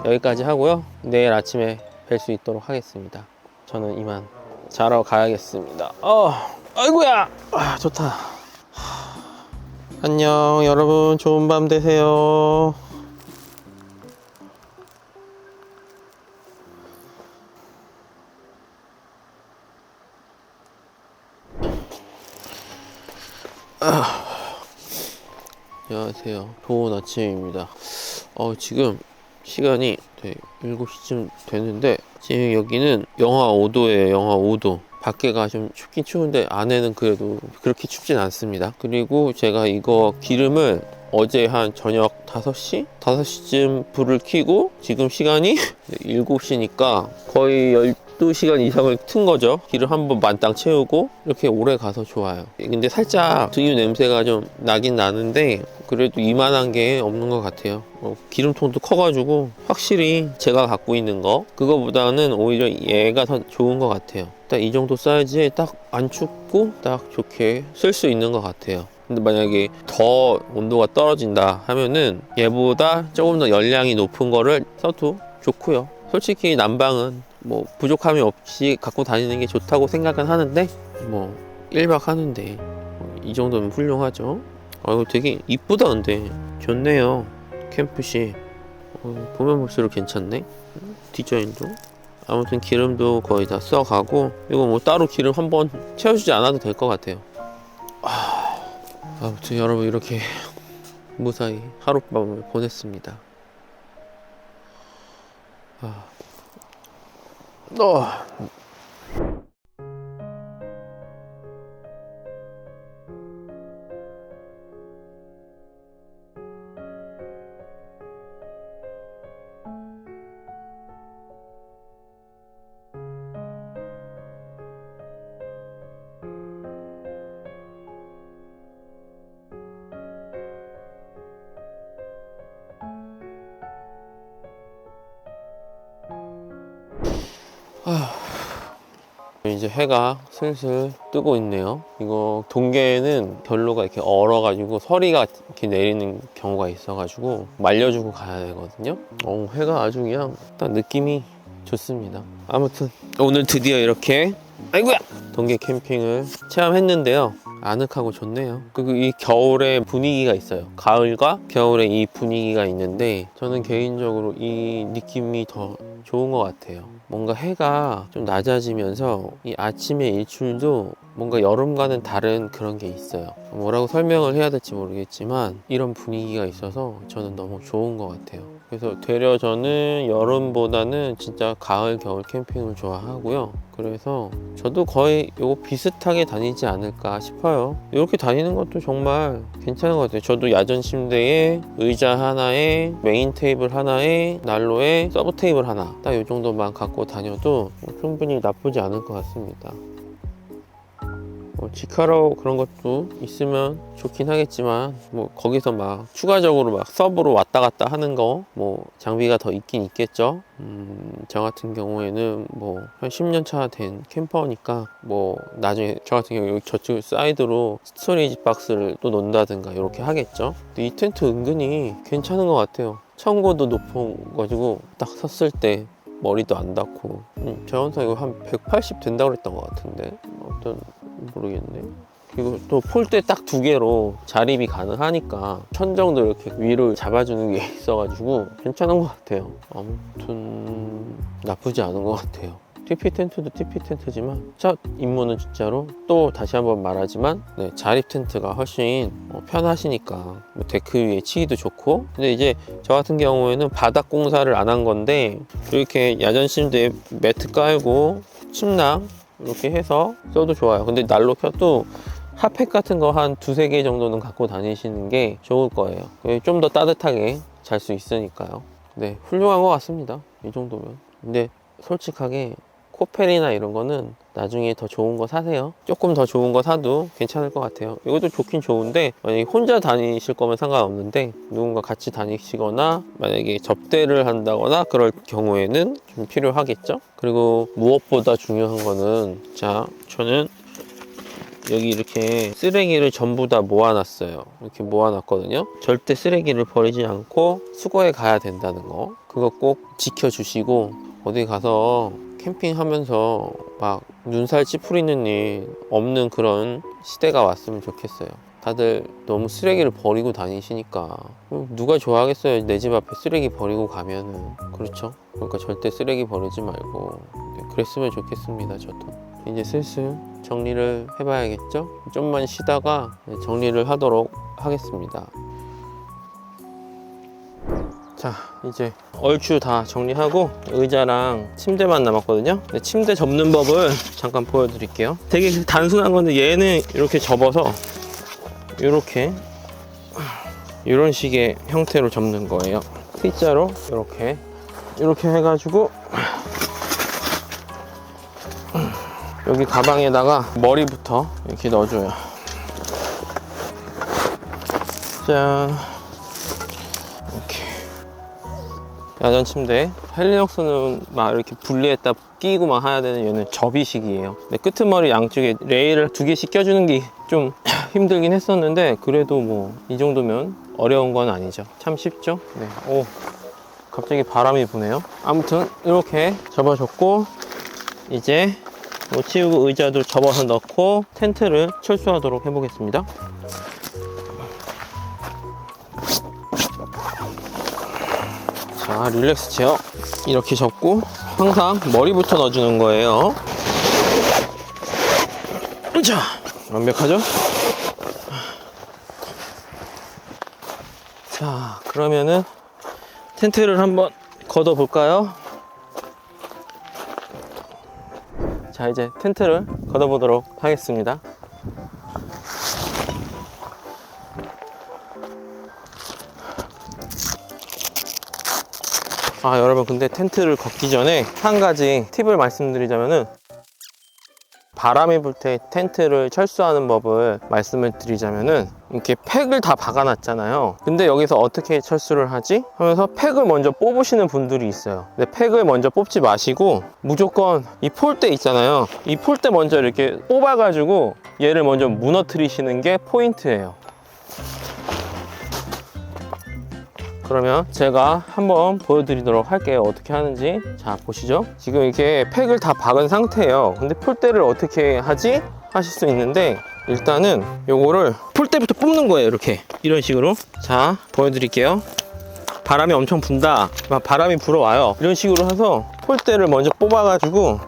Speaker 1: 여기까지 하고요. 내일 아침에 뵐 수 있도록 하겠습니다. 저는 이만 자러 가야겠습니다. 아이고야. 좋다. 안녕 여러분, 좋은 밤 되세요. 안녕하세요. 좋은 아침입니다. 지금 시간이 7시쯤 되는데, 지금 여기는 영하 5도예요. 영하 5도. 밖에가 좀 춥긴 추운데 안에는 그래도 그렇게 춥진 않습니다. 그리고 제가 이거 기름을 어제 한 저녁 5시? 5시쯤 불을 켜고 지금 시간이 7시니까 거의 12시간 이상을 튼 거죠. 기름 한번 만땅 채우고 이렇게 오래 가서 좋아요. 근데 살짝 등유 냄새가 좀 나긴 나는데 그래도 이만한 게 없는 것 같아요. 기름통도 커가지고 확실히 제가 갖고 있는 거 그거보다는 오히려 얘가 더 좋은 것 같아요. 딱 이 정도 사이즈에 딱 안 춥고 딱 좋게 쓸 수 있는 것 같아요. 근데 만약에 더 온도가 떨어진다 하면은 얘보다 조금 더 열량이 높은 거를 써도 좋고요. 솔직히 난방은 뭐 부족함이 없이 갖고 다니는 게 좋다고 생각은 하는데, 뭐 1박 하는데 이 정도면 훌륭하죠. 이거 되게 이쁘다. 근데 좋네요. 캠프시 보면 볼수록 괜찮네. 디자인도. 아무튼 기름도 거의 다 써가고, 이거 뭐 따로 기름 한번 채워주지 않아도 될 것 같아요. 아무튼 여러분, 이렇게 무사히 하룻밤을 보냈습니다. 이제 해가 슬슬 뜨고 있네요. 이거 동계에는 별로가 이렇게 얼어가지고 서리가 이렇게 내리는 경우가 있어가지고 말려주고 가야 되거든요. 해가 아주 그냥 딱 느낌이 좋습니다. 아무튼 오늘 드디어 이렇게 아이고야 동계 캠핑을 체험했는데요. 아늑하고 좋네요. 그리고 이 겨울의 분위기가 있어요. 가을과 겨울의 이 분위기가 있는데 저는 개인적으로 이 느낌이 더 좋은 것 같아요. 뭔가 해가 좀 낮아지면서 이 아침의 일출도 뭔가 여름과는 다른 그런 게 있어요. 뭐라고 설명을 해야 될지 모르겠지만 이런 분위기가 있어서 저는 너무 좋은 것 같아요. 그래서 되려 저는 여름보다는 진짜 가을, 겨울 캠핑을 좋아하고요. 그래서 저도 거의 이거 비슷하게 다니지 않을까 싶어요. 이렇게 다니는 것도 정말 괜찮은 것 같아요. 저도 야전 침대에 의자 하나에 메인 테이블 하나에 난로에 서브 테이블 하나 딱 이 정도만 갖고 다녀도 충분히 나쁘지 않을 것 같습니다. 직화로 그런 것도 있으면 좋긴 하겠지만 뭐 거기서 막 추가적으로 막 서브로 왔다 갔다 하는 거 뭐 장비가 더 있긴 있겠죠. 저 같은 경우에는 뭐 한 10년 차 된 캠퍼니까 뭐 나중에 저 같은 경우 여기 저쪽 사이드로 스토리지 박스를 또 놓는다든가 이렇게 하겠죠. 근데 이 텐트 은근히 괜찮은 것 같아요. 청고도 높은 가지고 딱 섰을 때 머리도 안 닿고. 저 영상 이거 한 180 된다고 그랬던 것 같은데 어떤 모르겠네. 그리고 또 폴대 딱 2개로 자립이 가능하니까 천정도 이렇게 위로 잡아주는 게 있어가지고 괜찮은 것 같아요. 아무튼 나쁘지 않은 것 같아요. TP 텐트도 TP 텐트지만 첫 입문은 진짜로 또 다시 한번 말하지만 자립 텐트가 훨씬 편하시니까 뭐 데크 위에 치기도 좋고. 근데 이제 저 같은 경우에는 바닥 공사를 안 한 건데 이렇게 야전 침대에 매트 깔고 침낭 이렇게 해서 써도 좋아요. 근데 난로 켜도 핫팩 같은 거 한 2-3개 정도는 갖고 다니시는 게 좋을 거예요. 좀 더 따뜻하게 잘 수 있으니까요. 네, 훌륭한 것 같습니다. 이 정도면. 근데 솔직하게 코펠이나 이런 거는 나중에 더 좋은 거 사세요. 조금 더 좋은 거 사도 괜찮을 것 같아요. 이것도 좋긴 좋은데 만약에 혼자 다니실 거면 상관없는데 누군가 같이 다니시거나 만약에 접대를 한다거나 그럴 경우에는 좀 필요하겠죠. 그리고 무엇보다 중요한 거는 자, 저는 여기 이렇게 쓰레기를 전부 다 모아놨어요. 이렇게 모아놨거든요. 절대 쓰레기를 버리지 않고 수거해 가야 된다는 거, 그거 꼭 지켜주시고 어디 가서 캠핑하면서 막 눈살 찌푸리는 일 없는 그런 시대가 왔으면 좋겠어요. 다들 너무 쓰레기를 버리고 다니시니까 누가 좋아하겠어요. 내 집 앞에 쓰레기 버리고 가면은. 그렇죠? 그러니까 절대 쓰레기 버리지 말고 그랬으면 좋겠습니다. 저도 이제 슬슬 정리를 해봐야겠죠? 좀만 쉬다가 정리를 하도록 하겠습니다. 자, 이제 얼추 다 정리하고 의자랑 침대만 남았거든요. 침대 접는 법을 잠깐 보여드릴게요. 되게 단순한 건데 얘는 이렇게 접어서 이렇게 이런 식의 형태로 접는 거예요. T자로 이렇게 해가지고 여기 가방에다가 머리부터 이렇게 넣어줘요. 짠. 이렇게 야전 침대. 헬리녹스는 막 이렇게 분리했다 끼고 막 해야 되는 얘는 접이식이에요. 끄트머리 양쪽에 레일을 2개씩 껴주는 게 좀 힘들긴 했었는데 그래도 뭐 이 정도면 어려운 건 아니죠. 참 쉽죠? 네. 오, 갑자기 바람이 부네요. 아무튼 이렇게 접어줬고 이제 못 치우고 의자도 접어서 넣고 텐트를 철수하도록 해보겠습니다. 자, 릴렉스 체어 이렇게 접고 항상 머리부터 넣어주는 거예요. 자, 완벽하죠? 자, 그러면은 텐트를 한번 걷어 볼까요? 자, 이제 텐트를 걷어 보도록 하겠습니다. 여러분, 근데 텐트를 걷기 전에 한 가지 팁을 말씀드리자면은 바람이 불 때 텐트를 철수하는 법을 말씀을 드리자면은 이렇게 팩을 다 박아놨잖아요. 근데 여기서 어떻게 철수를 하지? 하면서 팩을 먼저 뽑으시는 분들이 있어요. 근데 팩을 먼저 뽑지 마시고 무조건 이 폴대 있잖아요. 이 폴대 먼저 이렇게 뽑아가지고 얘를 먼저 무너뜨리시는 게 포인트예요. 그러면 제가 한번 보여드리도록 할게요. 어떻게 하는지. 자, 보시죠. 지금 이렇게 팩을 다 박은 상태예요. 근데 폴대를 어떻게 하지? 하실 수 있는데 일단은 요거를 폴대부터 뽑는 거예요. 이렇게 이런 식으로. 자, 보여드릴게요. 바람이 엄청 분다, 막 바람이 불어와요. 이런 식으로 해서 폴대를 먼저 뽑아가지고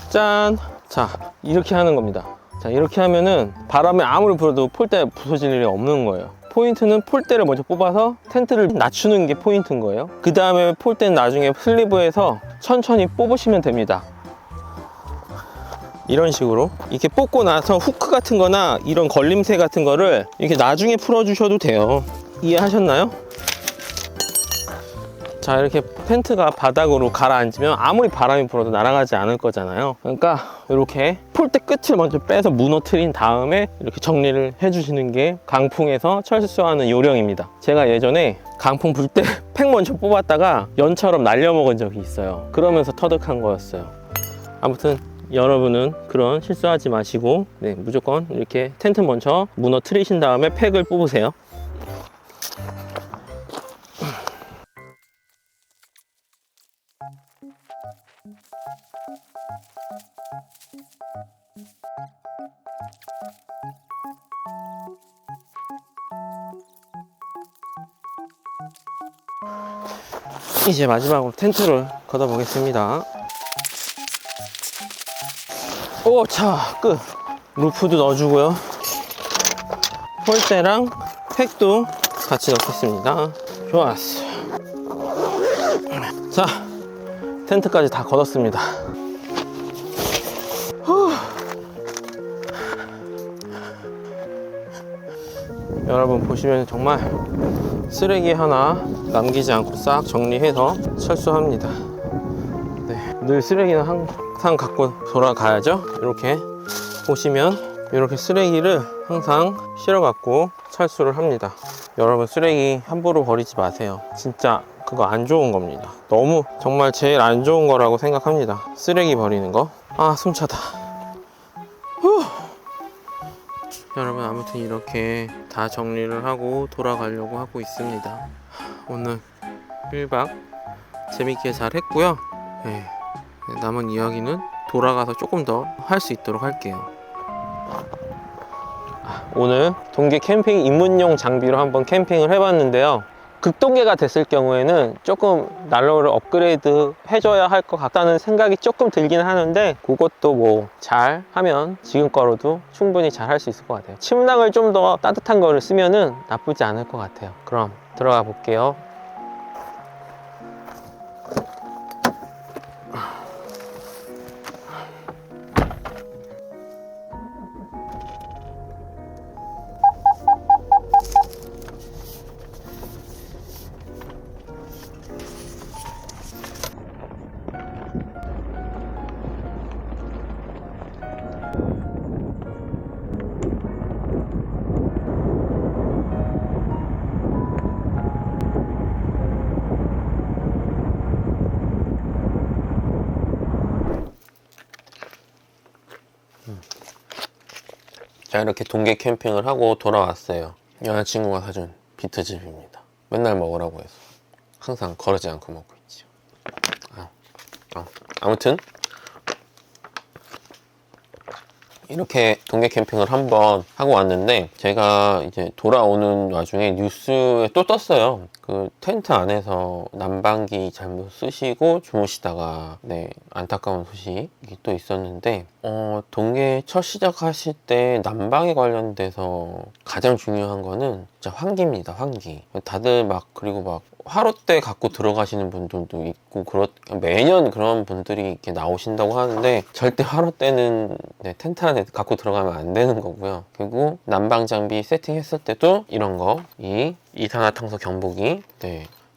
Speaker 1: 짠. 자, 이렇게 하는 겁니다. 자, 이렇게 하면은 바람이 아무리 불어도 폴대 부서질 일이 없는 거예요. 포인트는 폴대를 먼저 뽑아서 텐트를 낮추는 게 포인트인 거예요. 그 다음에 폴대는 나중에 슬리브에서 천천히 뽑으시면 됩니다. 이런 식으로 이렇게 뽑고 나서 후크 같은 거나 이런 걸림새 같은 거를 이렇게 나중에 풀어 주셔도 돼요. 이해하셨나요? 자, 이렇게 텐트가 바닥으로 가라앉으면 아무리 바람이 불어도 날아가지 않을 거잖아요. 그러니까 이렇게 폴대 끝을 먼저 빼서 무너뜨린 다음에 이렇게 정리를 해주시는 게 강풍에서 철수하는 요령입니다. 제가 예전에 강풍 불 때 팩 먼저 뽑았다가 연처럼 날려먹은 적이 있어요. 그러면서 터득한 거였어요. 아무튼 여러분은 그런 실수하지 마시고 무조건 이렇게 텐트 먼저 무너뜨리신 다음에 팩을 뽑으세요. 이제 마지막으로 텐트를 걷어 보겠습니다. 오, 자, 끝. 루프도 넣어주고요. 폴대랑 팩도 같이 넣겠습니다. 좋았어. 자, 텐트까지 다 걷었습니다. 여러분 보시면 정말 쓰레기 하나 남기지 않고 싹 정리해서 철수합니다. 늘 쓰레기는 항상 갖고 돌아가야죠. 이렇게 보시면 이렇게 쓰레기를 항상 실어 갖고 철수를 합니다. 여러분, 쓰레기 함부로 버리지 마세요. 진짜 그거 안 좋은 겁니다. 너무 정말 제일 안 좋은 거라고 생각합니다. 쓰레기 버리는 거. 숨차다. 여러분, 아무튼 이렇게 다 정리를 하고 돌아가려고 하고 있습니다. 오늘 1박 재밌게 잘 했고요. 남은 이야기는 돌아가서 조금 더 할 수 있도록 할게요. 오늘 동계 캠핑 입문용 장비로 한번 캠핑을 해봤는데요. 극동계가 됐을 경우에는 조금 난로를 업그레이드 해줘야 할 것 같다는 생각이 조금 들긴 하는데, 그것도 뭐 잘 하면 지금 거로도 충분히 잘 할 수 있을 것 같아요. 침낭을 좀 더 따뜻한 거를 쓰면은 나쁘지 않을 것 같아요. 그럼 들어가 볼게요. 자, 이렇게 동계 캠핑을 하고 돌아왔어요. 여자친구가 사준 비트즙입니다. 맨날 먹으라고 해서 항상 거르지 않고 먹고 있죠. 아무튼 이렇게 동계 캠핑을 한번 하고 왔는데, 제가 이제 돌아오는 와중에 뉴스에 또 떴어요. 그 텐트 안에서 난방기 잘못 쓰시고 주무시다가 안타까운 소식이 또 있었는데, 동계 첫 시작하실 때 난방에 관련돼서 가장 중요한 거는 진짜 환기입니다. 환기. 다들 그리고 화롯대 갖고 들어가시는 분들도 있고, 매년 그런 분들이 이렇게 나오신다고 하는데, 절대 화롯대는 텐트 안에 갖고 들어가면 안 되는 거고요. 그리고 난방 장비 세팅했을 때도 이런 거, 이 이산화탄소 경보기,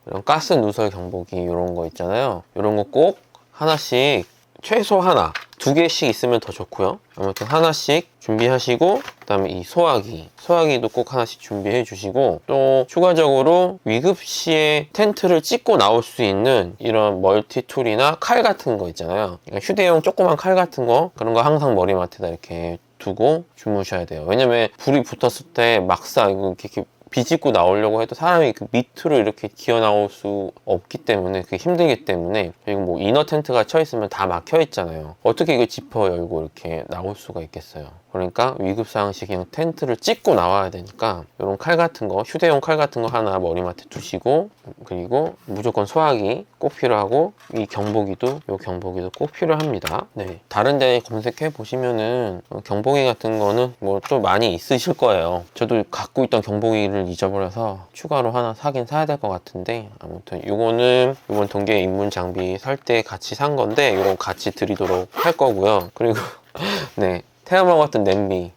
Speaker 1: 이런 가스 누설 경보기, 이런 거 있잖아요. 이런 거 꼭 하나씩, 최소 하나, 2개씩 있으면 더 좋고요. 아무튼 하나씩 준비하시고, 그 다음에 이 소화기도 꼭 하나씩 준비해 주시고, 또 추가적으로 위급 시에 텐트를 찍고 나올 수 있는 이런 멀티툴이나 칼 같은 거 있잖아요. 그러니까 휴대용 조그만 칼 같은 거, 그런 거 항상 머리맡에다 이렇게 두고 주무셔야 돼요. 왜냐면 불이 붙었을 때 막상 이렇게 비집고 나오려고 해도 사람이 그 밑으로 이렇게 기어 나올 수 없기 때문에, 그게 힘들기 때문에. 그리고 뭐 이너 텐트가 쳐 있으면 다 막혀 있잖아요. 어떻게 이거 지퍼 열고 이렇게 나올 수가 있겠어요. 그러니까 위급상황 시 그냥 텐트를 찍고 나와야 되니까, 이런 칼 같은 거, 휴대용 칼 같은 거 하나 머리맡에 두시고, 그리고 무조건 소화기 꼭 필요하고, 이 경보기도 꼭 필요합니다. 다른 데 검색해 보시면은 경보기 같은 거는 뭐 또 많이 있으실 거예요. 저도 갖고 있던 경보기를 잊어버려서 추가로 하나 사야 될 것 같은데, 아무튼 이거는 이번 동계 입문 장비 살 때 같이 산 건데, 이거 같이 드리도록 할 거고요. 그리고 태워 먹었던 냄비,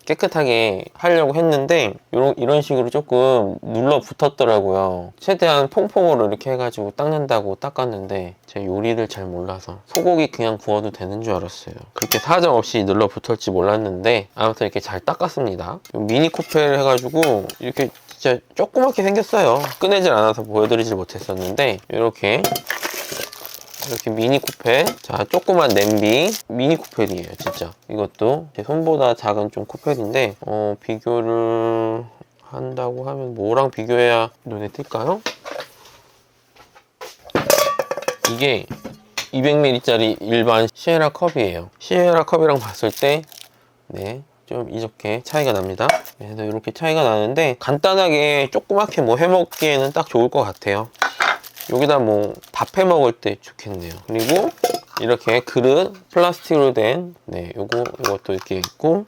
Speaker 1: 깨끗하게 하려고 했는데 이런 식으로 조금 눌러 붙었더라고요. 최대한 퐁퐁으로 이렇게 해가지고 닦는다고 닦았는데, 제가 요리를 잘 몰라서 소고기 그냥 구워도 되는 줄 알았어요. 그렇게 사정없이 눌러 붙을지 몰랐는데, 아무튼 이렇게 잘 닦았습니다. 미니 코펠 해가지고 이렇게 진짜 조그맣게 생겼어요. 꺼내질 않아서 보여드리질 못했었는데, 이렇게 미니 코펠. 자, 조그만 냄비 미니 코펠이에요. 진짜 이것도 제 손보다 작은 좀 코펠인데, 비교를 한다고 하면 뭐랑 비교해야 눈에 띌까요? 이게 200ml짜리 일반 시에라 컵이에요. 시에라 컵이랑 봤을 때 좀 이렇게 차이가 납니다. 그래서 이렇게 차이가 나는데, 간단하게 조그맣게 뭐 해먹기에는 딱 좋을 것 같아요. 여기다 뭐 밥 해 먹을 때 좋겠네요. 그리고 이렇게 그릇 플라스틱으로 된 요것도 이렇게 있고,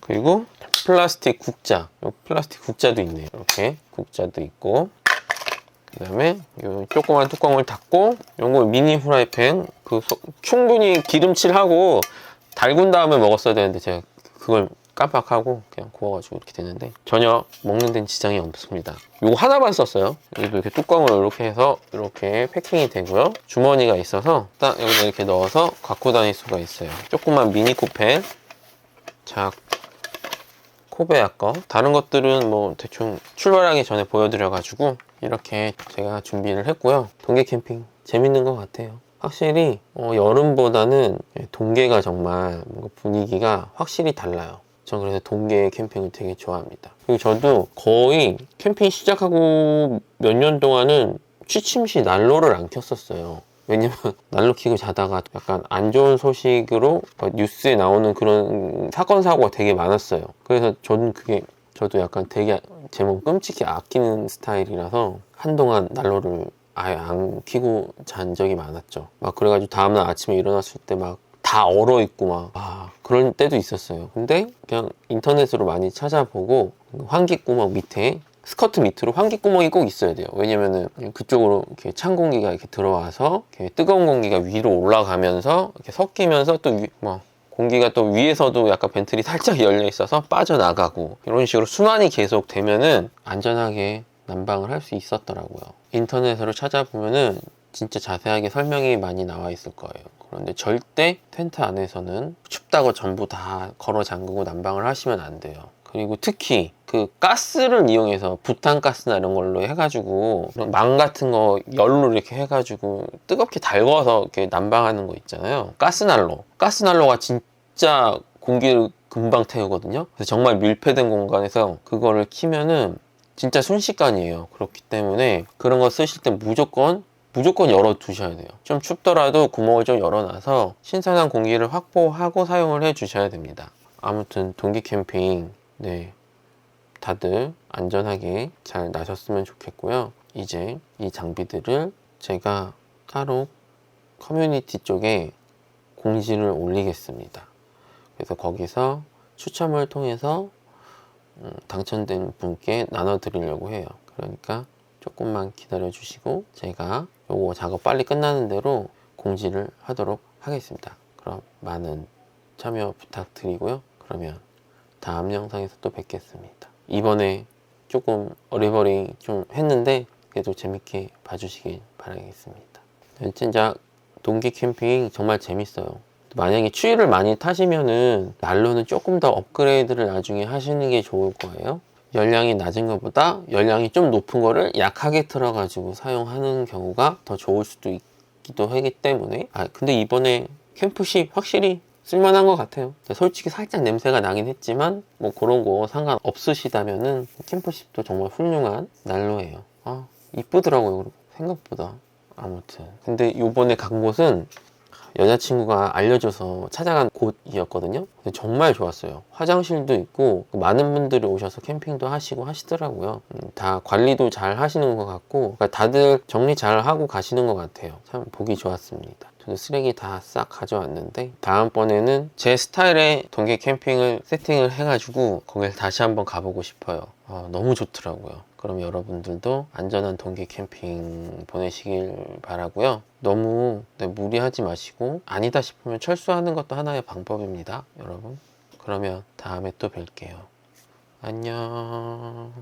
Speaker 1: 그리고 플라스틱 국자, 플라스틱 국자도 있네요. 이렇게 국자도 있고, 그 다음에 요 조그만 뚜껑을 닫고, 요거 미니 후라이팬, 충분히 기름칠하고 달군 다음에 먹었어야 되는데, 제가 그걸 깜빡하고 그냥 구워가지고 이렇게 되는데, 전혀 먹는 데는 지장이 없습니다. 요거 하나만 썼어요. 여기도 이렇게 뚜껑을 이렇게 해서 이렇게 패킹이 되고요. 주머니가 있어서 딱 여기다 이렇게 넣어서 갖고 다닐 수가 있어요. 조그만 미니 코펠. 자, 코베야 거. 다른 것들은 뭐 대충 출발하기 전에 보여드려가지고 이렇게 제가 준비를 했고요. 동계 캠핑 재밌는 것 같아요. 확실히 여름보다는 동계가 정말 뭔가 분위기가 확실히 달라요. 전 그래서 동계 캠핑을 되게 좋아합니다. 그리고 저도 거의 캠핑 시작하고 몇 년 동안은 취침시 난로를 안 켰었어요. 왜냐면 난로 켜고 자다가 약간 안 좋은 소식으로 뉴스에 나오는 그런 사건 사고가 되게 많았어요. 그래서 저도 약간 되게 제 몸 끔찍히 아끼는 스타일이라서 한동안 난로를 아예 안 켜고 잔 적이 많았죠. 막 그래가지고 다음날 아침에 일어났을 때 막 다 얼어 있고 막 그럴 때도 있었어요. 근데 그냥 인터넷으로 많이 찾아보고 환기구멍 밑에 스커트 밑으로 환기구멍이 꼭 있어야 돼요. 왜냐면은 그쪽으로 이렇게 찬 공기가 이렇게 들어와서 이렇게 뜨거운 공기가 위로 올라가면서 이렇게 섞이면서 또 공기가 또 위에서도 약간 벤틀이 살짝 열려 있어서 빠져나가고 이런 식으로 순환이 계속 되면은 안전하게 난방을 할 수 있었더라고요. 인터넷으로 찾아보면은 진짜 자세하게 설명이 많이 나와 있을 거예요. 그런데 절대 텐트 안에서는 춥다고 전부 다 걸어 잠그고 난방을 하시면 안 돼요. 그리고 특히 그 가스를 이용해서 부탄가스나 이런 걸로 해가지고 망 같은 거 열로 이렇게 해가지고 뜨겁게 달궈서 이렇게 난방하는 거 있잖아요. 가스난로가 진짜 공기를 금방 태우거든요. 그래서 정말 밀폐된 공간에서 그거를 키면은 진짜 순식간이에요. 그렇기 때문에 그런 거 쓰실 땐 무조건 열어 두셔야 돼요. 좀 춥더라도 구멍을 좀 열어놔서 신선한 공기를 확보하고 사용을 해 주셔야 됩니다. 아무튼 동기 캠핑 다들 안전하게 잘 나셨으면 좋겠고요. 이제 이 장비들을 제가 따로 커뮤니티 쪽에 공지를 올리겠습니다. 그래서 거기서 추첨을 통해서 당첨된 분께 나눠 드리려고 해요. 그러니까 조금만 기다려 주시고 제가 요거 작업 빨리 끝나는 대로 공지를 하도록 하겠습니다. 그럼 많은 참여 부탁드리고요. 그러면 다음 영상에서 또 뵙겠습니다. 이번에 조금 어리버리 좀 했는데 그래도 재밌게 봐주시길 바라겠습니다. 진짜 동기 캠핑 정말 재밌어요. 만약에 추위를 많이 타시면은 난로는 조금 더 업그레이드를 나중에 하시는 게 좋을 거예요. 열량이 낮은 것보다 열량이 좀 높은 거를 약하게 틀어가지고 사용하는 경우가 더 좋을 수도 있기도 하기 때문에 근데 이번에 캠프십 확실히 쓸만한 것 같아요. 솔직히 살짝 냄새가 나긴 했지만 뭐 그런 거 상관없으시다면은 캠프십도 정말 훌륭한 난로예요. 이쁘더라고요. 생각보다. 아무튼 근데 요번에 간 곳은 여자친구가 알려줘서 찾아간 곳이었거든요. 근데 정말 좋았어요. 화장실도 있고 많은 분들이 오셔서 캠핑도 하시고 하시더라고요. 다 관리도 잘 하시는 것 같고 그러니까 다들 정리 잘 하고 가시는 것 같아요. 참 보기 좋았습니다. 저도 쓰레기 다 싹 가져왔는데 다음번에는 제 스타일의 동계 캠핑을 세팅을 해가지고 거길 다시 한번 가보고 싶어요. 너무 좋더라고요. 그럼 여러분들도 안전한 동계 캠핑 보내시길 바라고요. 너무 무리하지 마시고 아니다 싶으면 철수하는 것도 하나의 방법입니다. 여러분. 그러면 다음에 또 뵐게요. 안녕.